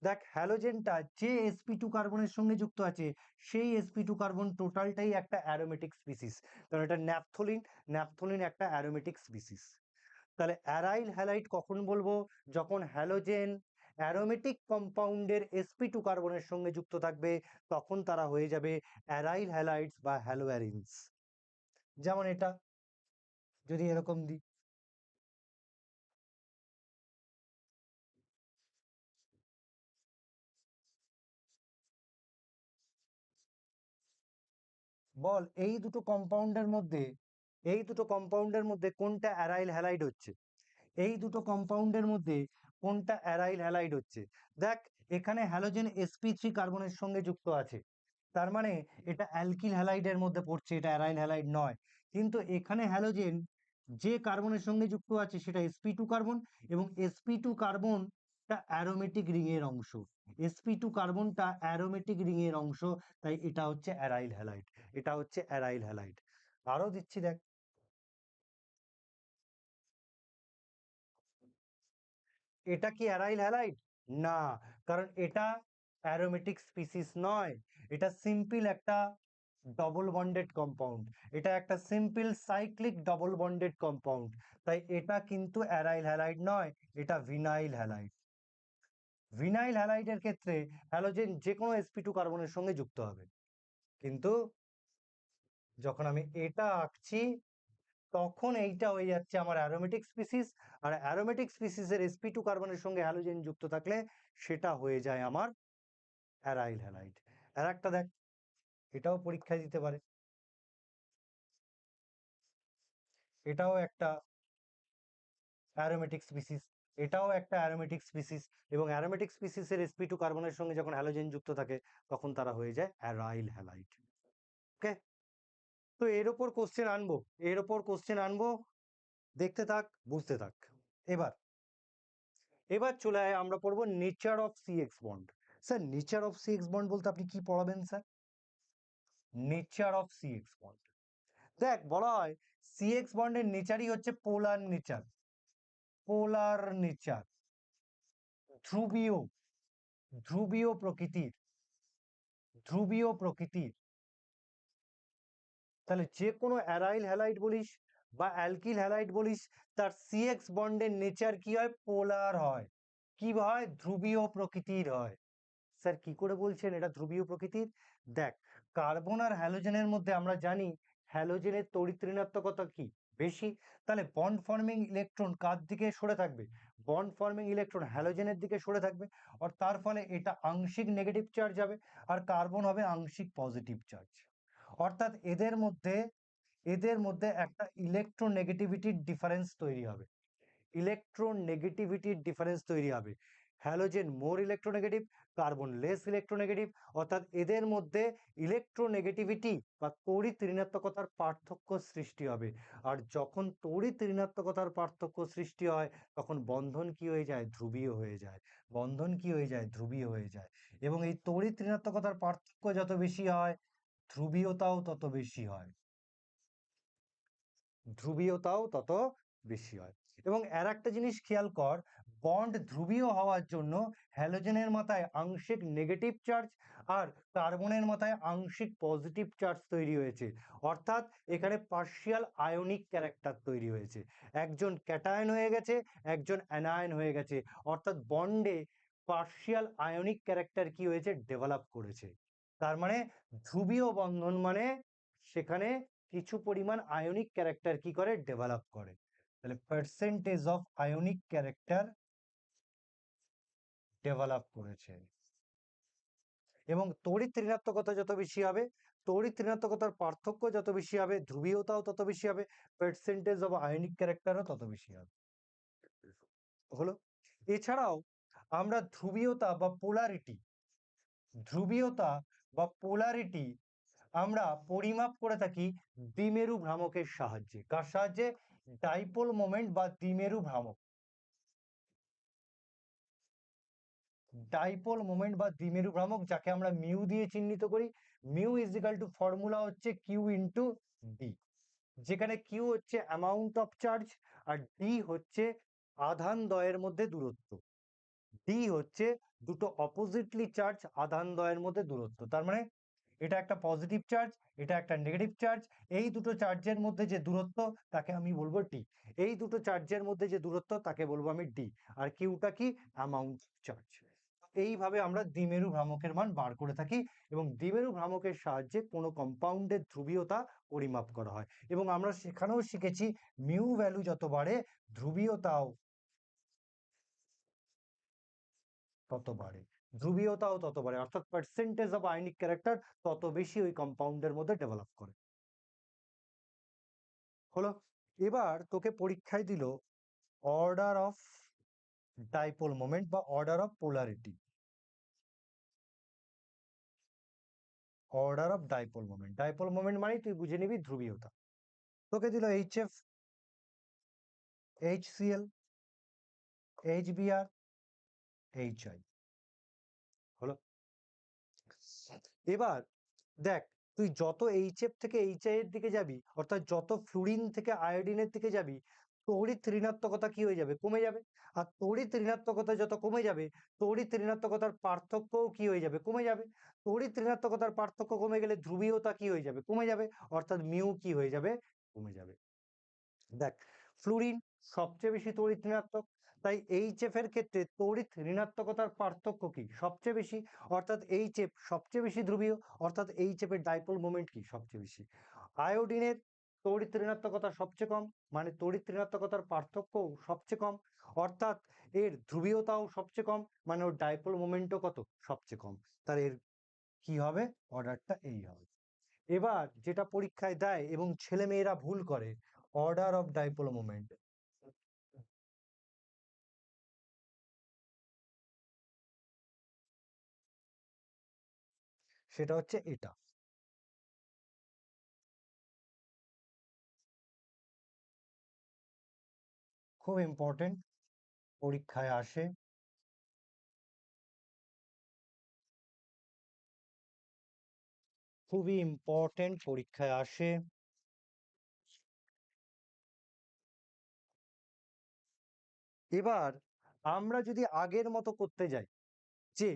দেখ হ্যালোজেনটা যে sp2 কার্বনের সঙ্গে যুক্ত আছে সেই sp2 কার্বন টোটালটাই একটা অ্যারোমেটিক স্পিসিস, কারণ এটা ন্যাপথলিন, ন্যাপথলিন একটা অ্যারোমেটিক স্পিসিস। তাহলে অ্যারাইল হ্যালাইড কখন বলবো? যখন হ্যালোজেন অ্যারোমেটিক কম্পাউন্ডের sp2 কার্বনের সঙ্গে যুক্ত থাকবে তখন তারা হয়ে যাবে অ্যারাইল হ্যালাইডস বা হ্যালোয়ারিনস। যেমন এটা যদি এরকম দিই, বল এই দুটো কম্পাউন্ডের মধ্যে কোনটা অ্যারাইল হ্যালাইড হচ্ছে? এই দুটো কম্পাউন্ডের মধ্যে কোনটা অ্যারাইল হ্যালাইড হচ্ছে? দেখ, এখানে হ্যালোজেন sp3 কার্বনের সঙ্গে যুক্ত আছে, তার মানে এটা অ্যালকিল হ্যালাইডের মধ্যে পড়ছে, এটা অ্যারাইল হ্যালাইড নয়। কিন্তু এখানে হ্যালোজেন যে কার্বনের সঙ্গে যুক্ত আছে সেটা sp2 কার্বন, এবং sp2 কার্বনটা অ্যারোমেটিক রিং এর অংশ, sp2 কার্বনটা অ্যারোমেটিক রিং এর অংশ, তাই এটা হচ্ছে অ্যারাইল হ্যালাইড, এটা হচ্ছে অ্যারাইল হ্যালাইড। আরো দিচ্ছি দেখ, এটা কি অ্যারাইল হ্যালাইড? না, কারণ এটা অ্যারোমেটিক স্পিসিস নয়, এটা সিম্পল একটা ডবল বন্ডেড কম্পাউন্ড, এটা একটা simple cyclic double bonded compound, তাই এটা কিন্তু অ্যারাইল হ্যালাইড নয়, এটা ভিনাইল হ্যালাইড। ভিনাইল হ্যালাইডের ক্ষেত্রে হ্যালোজেন যে কোনো sp2 কার্বনের সঙ্গে যুক্ত হবে, কিন্তু যখন আমি এটা আঁকছি তখন এইটা হয়ে যাচ্ছে আমার অ্যারোমেটিক স্পিসিস, আর অ্যারোমেটিক স্পিসিসের sp2 কার্বনের সঙ্গে হ্যালোজেন যুক্ত থাকলে সেটা হয়ে যায় আমার অ্যারাইল হ্যালাইড। আর একটা দেখ, এটাও পরীক্ষায় দিতে পারে, এটাও একটা অ্যারোমেটিক স্পিসিস, এটাও একটা অ্যারোমেটিক স্পিসিস, এবং অ্যারোমেটিক স্পিসিসের sp2 কার্বনের সঙ্গে যখন হ্যালোজেন যুক্ত থাকে তখন তারা হয়ে যায় অ্যারাইল হ্যালাইড। ওকে, তো এর ওপর কোশ্চেন আনবো, এর ওপর কোশ্চেন আনবো, দেখতে থাক, বুঝতে থাক। এবার এবার চলে আয়, আমরা পড়বো nature of CX bond. Sir nature of CX bond বলতে আপনি কি পড়াবেন sir? Nature of CX bond, দেখ বলা হয় সিএক্স বন্ডের নেচারই হচ্ছে পোলার নেচার, পোলার নেচার, ধ্রুবীয়, ধ্রুবীয় প্রকৃতির, ধ্রুবীয় প্রকৃতির। তাহলে যে কোনো অ্যারাইল হ্যালাইড বলিস বা অ্যালকিল হ্যালাইড বলিস, তার সিএক্স বন্ডের নেচার কি হয়? পোলার হয়। কি হয়? ধ্রুবীয় প্রকৃতির হয়। স্যার কি করে বলছেন এটা ধ্রুবীয় প্রকৃতির? দেখ, কার্বন আর হ্যালোজেনের মধ্যে আমরা জানি হ্যালোজেনের তড়িৎ ঋণাত্মকতা কি বেশি, তাহলে বন্ড ফর্মিং ইলেকট্রন কার দিকে সরে থাকবে? বন্ড ফর্মিং ইলেকট্রন হ্যালোজেনের দিকে সরে থাকবে, আর তার ফলে এটা আংশিক নেগেটিভ চার্জ হবে, আর কার্বন হবে আংশিক পজিটিভ চার্জ। অর্থাৎ এদের মধ্যে এদের মধ্যে একটা ইলেকট্রোনেগেটিভিটির ডিফারেন্স তৈরি হবে। ইলেকট্রোনেগেটিভিটির ডিফারেন্স তৈরি হবে। হ্যালোজেন মোর ইলেকট্রোনেগেটিভ, কার্বন লেস ইলেকট্রোনেগেটিভ, অর্থাৎ এদের মধ্যে ইলেকট্রোনেগেটিভিটি বা তড়িৎ ঋণাত্মকতার পার্থক্য সৃষ্টি হবে। আর যখন তড়িৎ ঋণাত্মকতার পার্থক্য সৃষ্টি হয় তখন বন্ধন কি হয়ে যায়? ধ্রুবীয় হয়ে যায়। বন্ধন কি হয়ে যায়? ধ্রুবীয় হয়ে যায়। এবং এই তড়িৎ ঋণাত্মকতার পার্থক্য যত বেশি হয়, ধ্রুবীয়তাও তত বেশি হয়। ধ্রুবীয়তাও তত বেশি হয়। এবং আর একটা জিনিস খেয়াল কর, বন্ড ধ্রুবীয় হওয়ার জন্য হ্যালোজেনের মাথায় আংশিক নেগেটিভ চার্জ আর কার্বনের মাথায় আংশিক পজিটিভ চার্জ তৈরি হয়েছে। অর্থাৎ এখানে পার্শিয়াল আয়নিক ক্যারেক্টার তৈরি হয়েছে। একজন ক্যাটায়ন হয়ে গেছে, একজন অ্যানায়ন হয়ে গেছে। অর্থাৎ বন্ডে পার্শিয়াল আয়নিক ক্যারেক্টার কি হয়েছে? ডেভেলপ করেছে। তার মানে ধ্রুবীয় বন্ধন মানে সেখানে কিছু পরিমাণ আয়নিক ক্যারেক্টার কি করে? ডেভেলপ করে। তাহলে percentage of ionic character develop করেছে। এবং তড়িৎ ঋণাত্মকতা যত বেশি হবে, তড়িৎ ঋণাত্মকতার পার্থক্য যত বেশি হবে, ধ্রুবীয়তাও তত বেশি হবে, পার্সেন্টেজ অফ আয়নিক ক্যারেক্টারও তত বেশি হবে। হলো? এছাড়াও আমরা ধ্রুবীয়তা বা পোলারিটি আমরা পরিমাপ করে থাকি দ্বিমেরু ভ্রামকের সাহায্যে। কার সাহায্যে? ডাইপোল মোমেন্ট বা দ্বিমেরু ভ্রামক। ডাইপোল মোমেন্ট বা দ্বিমেরু ভ্রামক, যাকে আমরা মিউ দিয়ে চিহ্নিত করি। Mu is equal to formula হচ্ছে কিউ ইন্টু ডি, যেখানে কিউ হচ্ছে অ্যামাউন্ট অফ চার্জ আর ডি হচ্ছে আধান দ্বয়ের মধ্যে দূরত্ব। ডি হচ্ছে দুটো অপোজিটলি চার্জ আধান দ্বয়ের মধ্যে দূরত্ব। তার মানে এটা একটা পজিটিভ চার্জ, এটা একটা নেগেটিভ চার্জ। এই দুটো চার্জের মধ্যে যে দূরত্ব তাকে আমি বলবো ডি। এই দুটো চার্জের মধ্যে যে দূরত্ব তাকে বলবো আমি ডি। আর কিউটা কি? Amount charge. এইভাবে আমরা দ্বিমেরু ভ্রামকের মান বার করে থাকি এবং দ্বিমেরু ভ্রামকের সাহায্যে কোনো কম্পাউন্ডের ধ্রুবীয়তা পরিমাপ করা হয়। এবং আমরা সেখানেও শিখেছি মিউ ভ্যালু যত বাড়ে ধ্রুবীয়তাও তত বাড়ে। ধ্রুবীয়তাও তত বাড়ে, অর্থাৎ পার্সেন্টেজ অফ আয়নিক ক্যারেক্টার তত বেশি ওই কম্পাউন্ডের মধ্যে ডেভেলপ করে। হলো? এবার তোকে পরীক্ষায় দিল অর্ডার অফ ডাইপোল মোমেন্ট বা order of polarity. Order of dipole moment, dipole moment মানে তুই বুঝে নিবি ধ্রুবীয়তা। তোকে দিল এইচএফ, এইচসিএল, এইচবিআর, এইচআই। হলো? এবার দেখ, তুই যত এইচএফ থেকে এইচআই এর দিকে যাবি, অর্থাৎ যত ফ্লুরিন থেকে আয়োডিনের দিকে যাবি, তড়িৎ ঋণাত্মকতা কি হয়ে যাবে? কমে যাবে। আর তড়িৎ ঋণাত্মকতা যত কমে যাবে, তড়িৎ ঋণাত্মকতার পার্থক্যও কি হয়ে যাবে? কমে যাবে। তড়িৎ ঋণাত্মকতার পার্থক্য কমে গেলে ধ্রুবীয়তা কি হয়ে যাবে? কমে যাবে। অর্থাৎ মিউ কি হয়ে যাবে? কমে যাবে। দেখ, ফ্লুরিন সবচেয়ে বেশি তড়িৎ ঋণাত্মক, তাই এইচএফ এর ক্ষেত্রে তড়িৎ ঋণাত্মকতার পার্থক্য কি? সবচেয়ে বেশি। অর্থাৎ এইচএফ সবচেয়ে বেশি ধ্রুবীয়, অর্থাৎ এইচএফ এর ডাইপোল মোমেন্ট কি? সবচেয়ে বেশি। আয়োডিনের তড়িৎ ঋণাত্মকতা সবচেয়ে কম, মানে তড়িৎ ঋণাত্মকতার পার্থক্যও সবচেয়ে কম, অর্থাৎ এর ধ্রুবীয়তাও সবচেয়ে কম, মানে ওর ডাইপোল মোমেন্টও কত? সবচেয়ে কম। তার এর কি হবে? অর্ডারটা এই হবে। এবার যেটা পরীক্ষায় দেয় এবং ছেলেমেয়েরা ভুল করে, অর্ডার অফ ডাইপোল মোমেন্ট, সেটা হচ্ছে এটা। খুব ইম্পর্টেন্ট, পরীক্ষায় আসে। খুবই ইম্পর্টেন্ট, পরীক্ষায় আসে। এবার আমরা যদি আগের মতো করতে যাই যে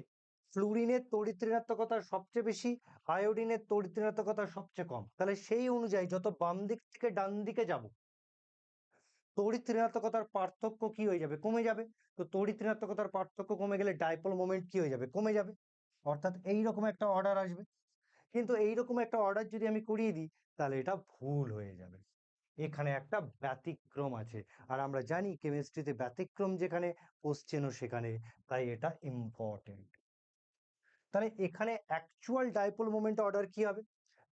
ফ্লুরিনের তড়িৎ ঋণাত্মকতা সবচেয়ে বেশি, আয়োডিনের তড়িৎ ঋণাত্মকতা সবচেয়ে কম, তাহলে সেই অনুযায়ী যত বাম দিক থেকে ডান দিকে যাব, তড়িৎ ঋণাত্মকতার পার্থক্য কি হয়ে যাবে? কমে যাবে। তো তড়িৎ ঋণাত্মকতার পার্থক্য কমে গেলে ডাইপোল মোমেন্ট কি হয়ে যাবে? কমে যাবে। অর্থাৎ এইরকম একটা অর্ডার আসবে। কিন্তু এইরকম একটা অর্ডার যদি আমি করিয়ে দিই তাহলে এটা ভুল হয়ে যাবে। এখানে একটা ব্যতিক্রম আছে, আর আমরা জানি কেমিস্ট্রিতে ব্যতিক্রম যেখানে কোশ্চেনও সেখানে, তাই এটা ইম্পর্টেন্ট। তাহলে এখানে অ্যাকচুয়াল ডাইপোল মোমেন্ট অর্ডার কি হবে?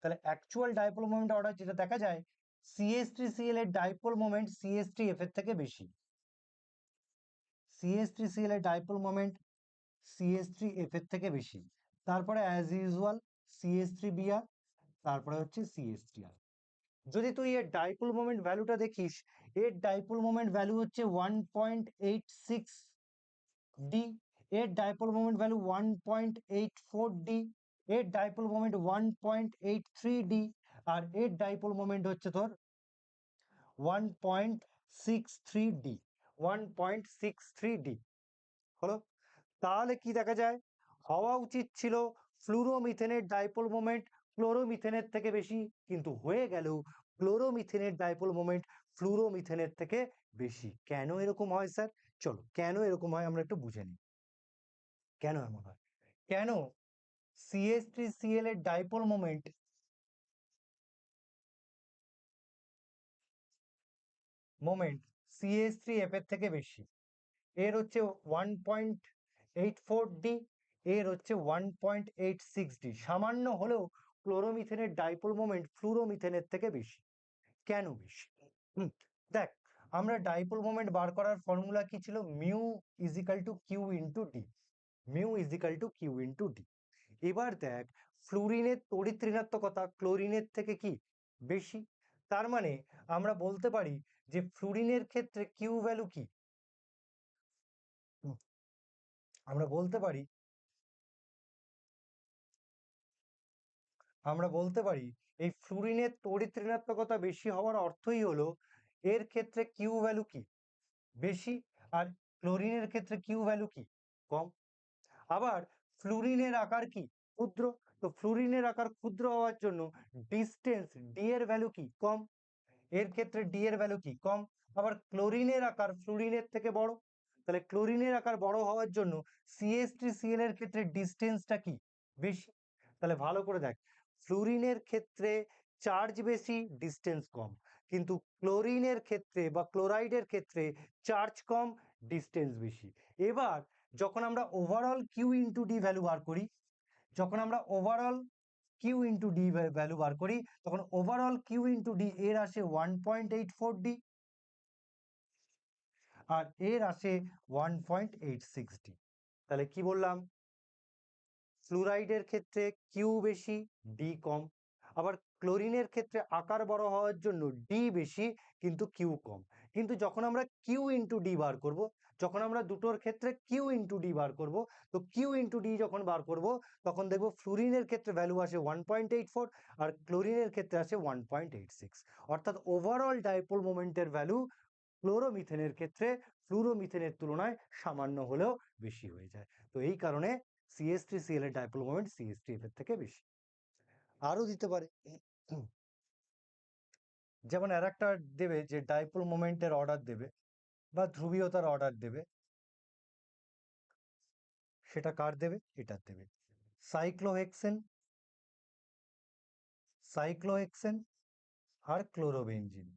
তাহলে অ্যাকচুয়াল ডাইপোল মোমেন্ট অর্ডার যেটা দেখা যায় CH3Cl এর ডাইপোল মোমেন্ট CH3F এর থেকে বেশি। CH3Cl এর ডাইপোল মোমেন্ট CH3F এর থেকে বেশি। তারপরে অ্যাজ ইউজুয়াল CH3Br, তারপরে হচ্ছে CH3r। যদি তুই এর ডাইপোল মোমেন্ট ভ্যালুটা দেখিস, এর ডাইপোল মোমেন্ট ভ্যালু হচ্ছে 1.86 ডি, এর ডাইপোল মোমেন্ট ভ্যালু 1.84 ডি, এর ডাইপোল মোমেন্ট 1.83 ডি, আর এর ডাইপোল মোমেন্ট হচ্ছে তোর 1.63 ডি, 1.63 ডি। হলো? তাহলে কি দেখা যায়, হওয়া উচিত ছিল ফ্লুরোমিথেনের ডাইপোল মোমেন্ট ক্লোরোমিথেনের থেকে বেশি, কিন্তু হয়ে গেল ক্লোরোমিথেনের ডাইপোল মোমেন্ট ফ্লুরোমিথেনের থেকে বেশি। কেন এরকম হয় স্যার? চলো, কেন এরকম হয় আমরা একটু বুঝে নিই। কেন এমন হয়? কেন CH3Cl এর ডাইপোল মোমেন্ট CH3F এর থেকে বেশি? এর হচ্ছে 1.84 ডি, এর হচ্ছে 1.86 ডি। সামান্য হলেও ক্লোরোমিথেনের ডাইপোল মোমেন্ট ফ্লুরোমিথেনের থেকে বেশি। কেন বেশি? দেখ, আমরা ডাইপোল মোমেন্ট বার করার ফর্মুলা কি ছিল? Mu is equal to q into d. Mu is equal to q into d. এবার দেখ, ফ্লুরিনের তড়িৎ ঋণাত্মকতা ক্লোরিনের থেকে কি বেশি। তার মানে আমরা বলতে পারি যে ফ্লুরিনের ক্ষেত্রে কিউ ভ্যালু কি? আমরা বলতে পারি এই ফ্লুরিনের তড়িৎ ঋণাত্মকতা বেশি হওয়ার অর্থই হলো এর ক্ষেত্রে কিউ ভ্যালু কি বেশি, আর ক্লোরিনের ক্ষেত্রে কিউ ভ্যালু কি কম। আবার ফ্লুরিনের আকার কি ক্ষুদ্র, তো ফ্লুরিনের আকার ক্ষুদ্র হওয়ার জন্য ডিস্টেন্স ডি এর ভ্যালু কি কম, এর ক্ষেত্রে ডি এর ভ্যালু কি কম। আবার ক্লোরিনের আকার ফ্লুরিনের থেকে বড়, তাহলে ক্লোরিনের আকার বড় হওয়ার জন্য CH3Cl এর ক্ষেত্রে ডিস্টেন্সটা কি বেশি। তাহলে ভালো করে দেখ, ফ্লুরিনের ক্ষেত্রে চার্জ বেশি, ডিস্টেন্স কম, কিন্তু ক্লোরিনের ক্ষেত্রে বা ক্লোরাইডের ক্ষেত্রে চার্জ কম, ডিস্টেন্স বেশি। এবার যখন আমরা overall Q into D value বার করি, যখন আমরা overall Q into D value বার করি, তখন ওভারঅল কিউ ইন্টু ডি এর আসে 1.84 ডি, আর এর আসে 1.86 ডি। তাহলে কি বললাম? ফ্লুরাইডের ক্ষেত্রে কিউ বেশি, ডি কম। আবার ক্লোরিনের ক্ষেত্রে আকার বড় হওয়ার জন্য ডি বেশি, কিন্তু কিউ কম। কিন্তু যখন আমরা কিউ ইন্টু ডি বার করব, যখন আমরা দুটোর ক্ষেত্রে কিউ ইন্টু ডি বার করব, তো কিউ ইন্টু ডি যখন বার করব, তখন দেখবো ফ্লুরিনের ক্ষেত্রে ভ্যালু আসে 1.84, আর ক্লোরিনের ক্ষেত্রে আসে 1.86। অর্থাৎ ওভারঅল ডাইপোল মোমেন্টের ভ্যালু ক্লোরোমিথেনের ক্ষেত্রে ফ্লুরোমিথেনের তুলনায় সামান্য হলেও বেশি হয়ে যায়। তো এই কারণে CH3Cl এর ডাইপোল মোমেন্ট CH3F এর থেকে বেশি। আরো দিতে পারে, যেমন আর একটা দেবে যে ডাইপোল মোমেন্টের অর্ডার দেবে বা ধ্রুবীয়তার অর্ডার দেবে। সেটা কার দেবে? এটা দেবে সাইক্লোহেক্সেন, সাইক্লোহেক্সেন আর ক্লোরোবেনজিন।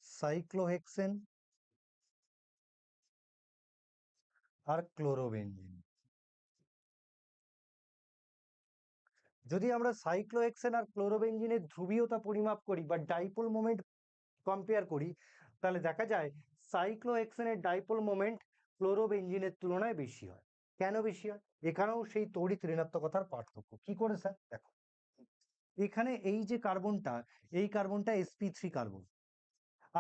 সাইক্লোহেক্সেন আর ক্লোরোবেনজিন। যদি আমরা সাইক্লোহেক্সেন আর ক্লোরোবেনজিনের ধ্রুবীয়তা পরিমাপ করি বা ডাইপোল মোমেন্ট কম্পেয়ার করি, তাহলে দেখা যায় সাইক্লোহেক্সেনের ডাইপোল মোমেন্ট ক্লোরোবেনজিনের তুলনায় বেশি হয়। কেন বেশি হয়? এখানেও সেই তড়িৎ ঋণাত্মকতার পার্থক্য। কি করে স্যার? দেখো, এখানে এই যে কার্বনটা, এই কার্বনটা sp3 কার্বন,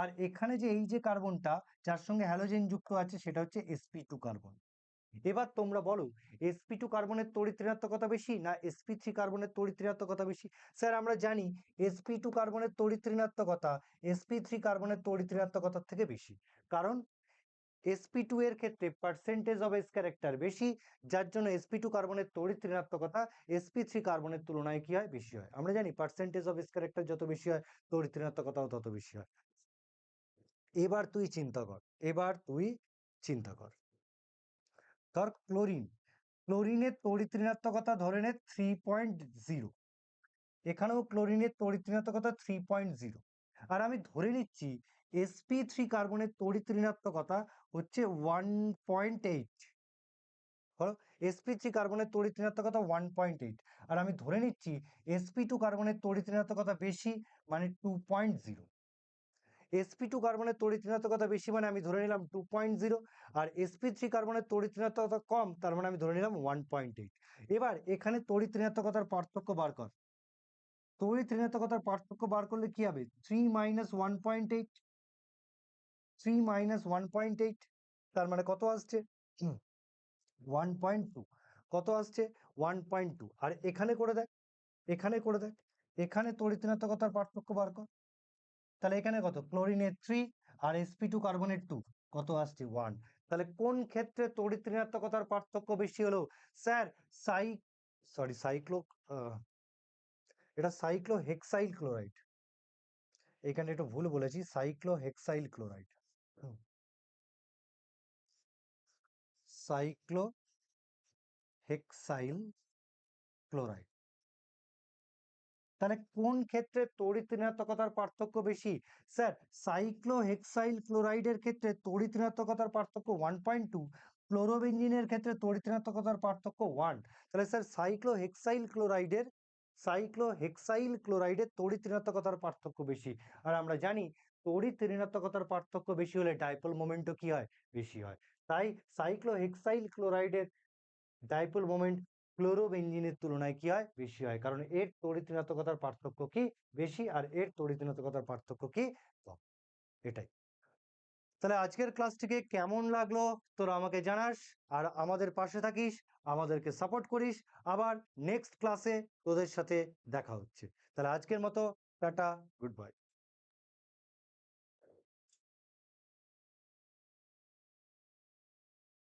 আর এখানে যে এই যে কার্বনটা যার সঙ্গে হ্যালোজেন যুক্ত আছে সেটা হচ্ছে sp2 কার্বন। এবার তোমরা বলো, sp2 কার্বনের তড়িৎ ঋণাত্মকতা বেশি না sp3 কার্বনের তড়িৎ ঋণাত্মকতা বেশি? স্যার আমরা জানি sp2 কার্বনের তড়িৎ ঋণাত্মকতা sp3 কার্বনের তড়িৎ ঋণাত্মকতার থেকে বেশি, কারণ sp2 এর ক্ষেত্রে পার্সেন্টেজ অফ এস ক্যারেক্টার বেশি, যার জন্য sp2 কার্বনের তড়িৎ ঋণাত্মকতা sp3 কার্বনের তুলনায় কি হয়? বেশি হয়। আমরা জানি পার্সেন্টেজ অফ এস ক্যারেক্টার যত বেশি হয়, তড়িৎ ঋণাত্মকতাও তত বেশি হয়। এবার তুই চিন্তা কর, ধর ক্লোরিন, ক্লোরিনের তড়িৎ ঋণাত্মকতা ধরে নে 3.0, এখানেও ক্লোরিনের তড়িৎ ঋণাত্মকতা 3.0, আর আমি ধরে নিচ্ছি sp3 কার্বনের তড়িৎ ঋণাত্মকতা হচ্ছে 1.8। sp3 কার্বনের তড়িৎ ঋণাত্মকতা 1.8, আর আমি ধরে নিচ্ছি sp2 কার্বনের তড়িৎ ঋণাত্মকতা বেশি মানে 2.0। sp2 কার্বনের তড়িৎ ঋণাত্মকতা বেশি মানে আমি ধরে নিলাম 2.0, আর sp3 কার্বনের তড়িৎ ঋণাত্মকতা কম তার মানে আমি ধরে নিলাম 1.8। এবার এখানে তড়িৎ ঋণাত্মকতার পার্থক্য বার কর। তড়িৎ ঋণাত্মকতার পার্থক্য বার করলে কি হবে? 3 মাইনাস 1.8, 3 মাইনাস 1.8 তার মানে কত আসছে? 1.2। কত আসছে? 1.2। আর এখানে করে দেখ, এখানে করে দেখ, এখানে তড়িৎ ঋণাত্মকতার পার্থক্য বার কর। তাহলে এখানে কত? ক্লোরিনের 3 আর sp2 কার্বনের 2, কত আসছে? 1। তাহলে কোন ক্ষেত্রে তড়িৎ ঋণাত্মকতার পার্থক্য বেশি হলো? স্যার সাইক্লো, এটা সাইক্লোহেক্সাইল ক্লোরাইড, এখানে একটু ভুল বলেছি, সাইক্লোহেক্সাইল ক্লোরাইড, সাইক্লোহেক্সাইল ক্লোরাইড। তাহলে কোন ক্ষেত্রে তড়িৎ ঋণাত্মকতার পার্থক্য বেশি? স্যার সাইক্লোহেক্সাইল ক্লোরাইডের ক্ষেত্রে তড়িৎ ঋণাত্মকতার পার্থক্য 1.2, ক্লোরোবেঞ্জিনের ক্ষেত্রে তড়িৎ ঋণাত্মকতার পার্থক্য 1। তাহলে স্যার সাইক্লোহেক্সাইল ক্লোরাইডের তড়িৎ ঋণাত্মকতার পার্থক্য বেশি। আর আমরা জানি তড়িৎ ঋণাত্মকতার পার্থক্য বেশি হলে ডাইপোল মোমেন্টও কি হয়? বেশি হয়। তাই সাইক্লোহেক্সাইল ক্লোরাইডের ডাইপোল মোমেন্ট ক্লোরোবেঞ্জিনের তুলনায় কি হয়? বেশি হয়, কারণ এর তড়িৎ ঋণাত্মকতার পার্থক্য কি? বেশি, আর এর তড়িৎ ঋণাত্মকতার পার্থক্য কি? কম। এটাই। তাহলে আজকের ক্লাসটিকে কেমন লাগলো তোরা আমাকে জানাস, আর আমাদের পাশে থাকিস, আমাদেরকে সাপোর্ট করিস। আবার নেক্সট ক্লাসে তোদের সাথে দেখা হচ্ছে। তাহলে আজকের মতো টাটা, গুড বাই।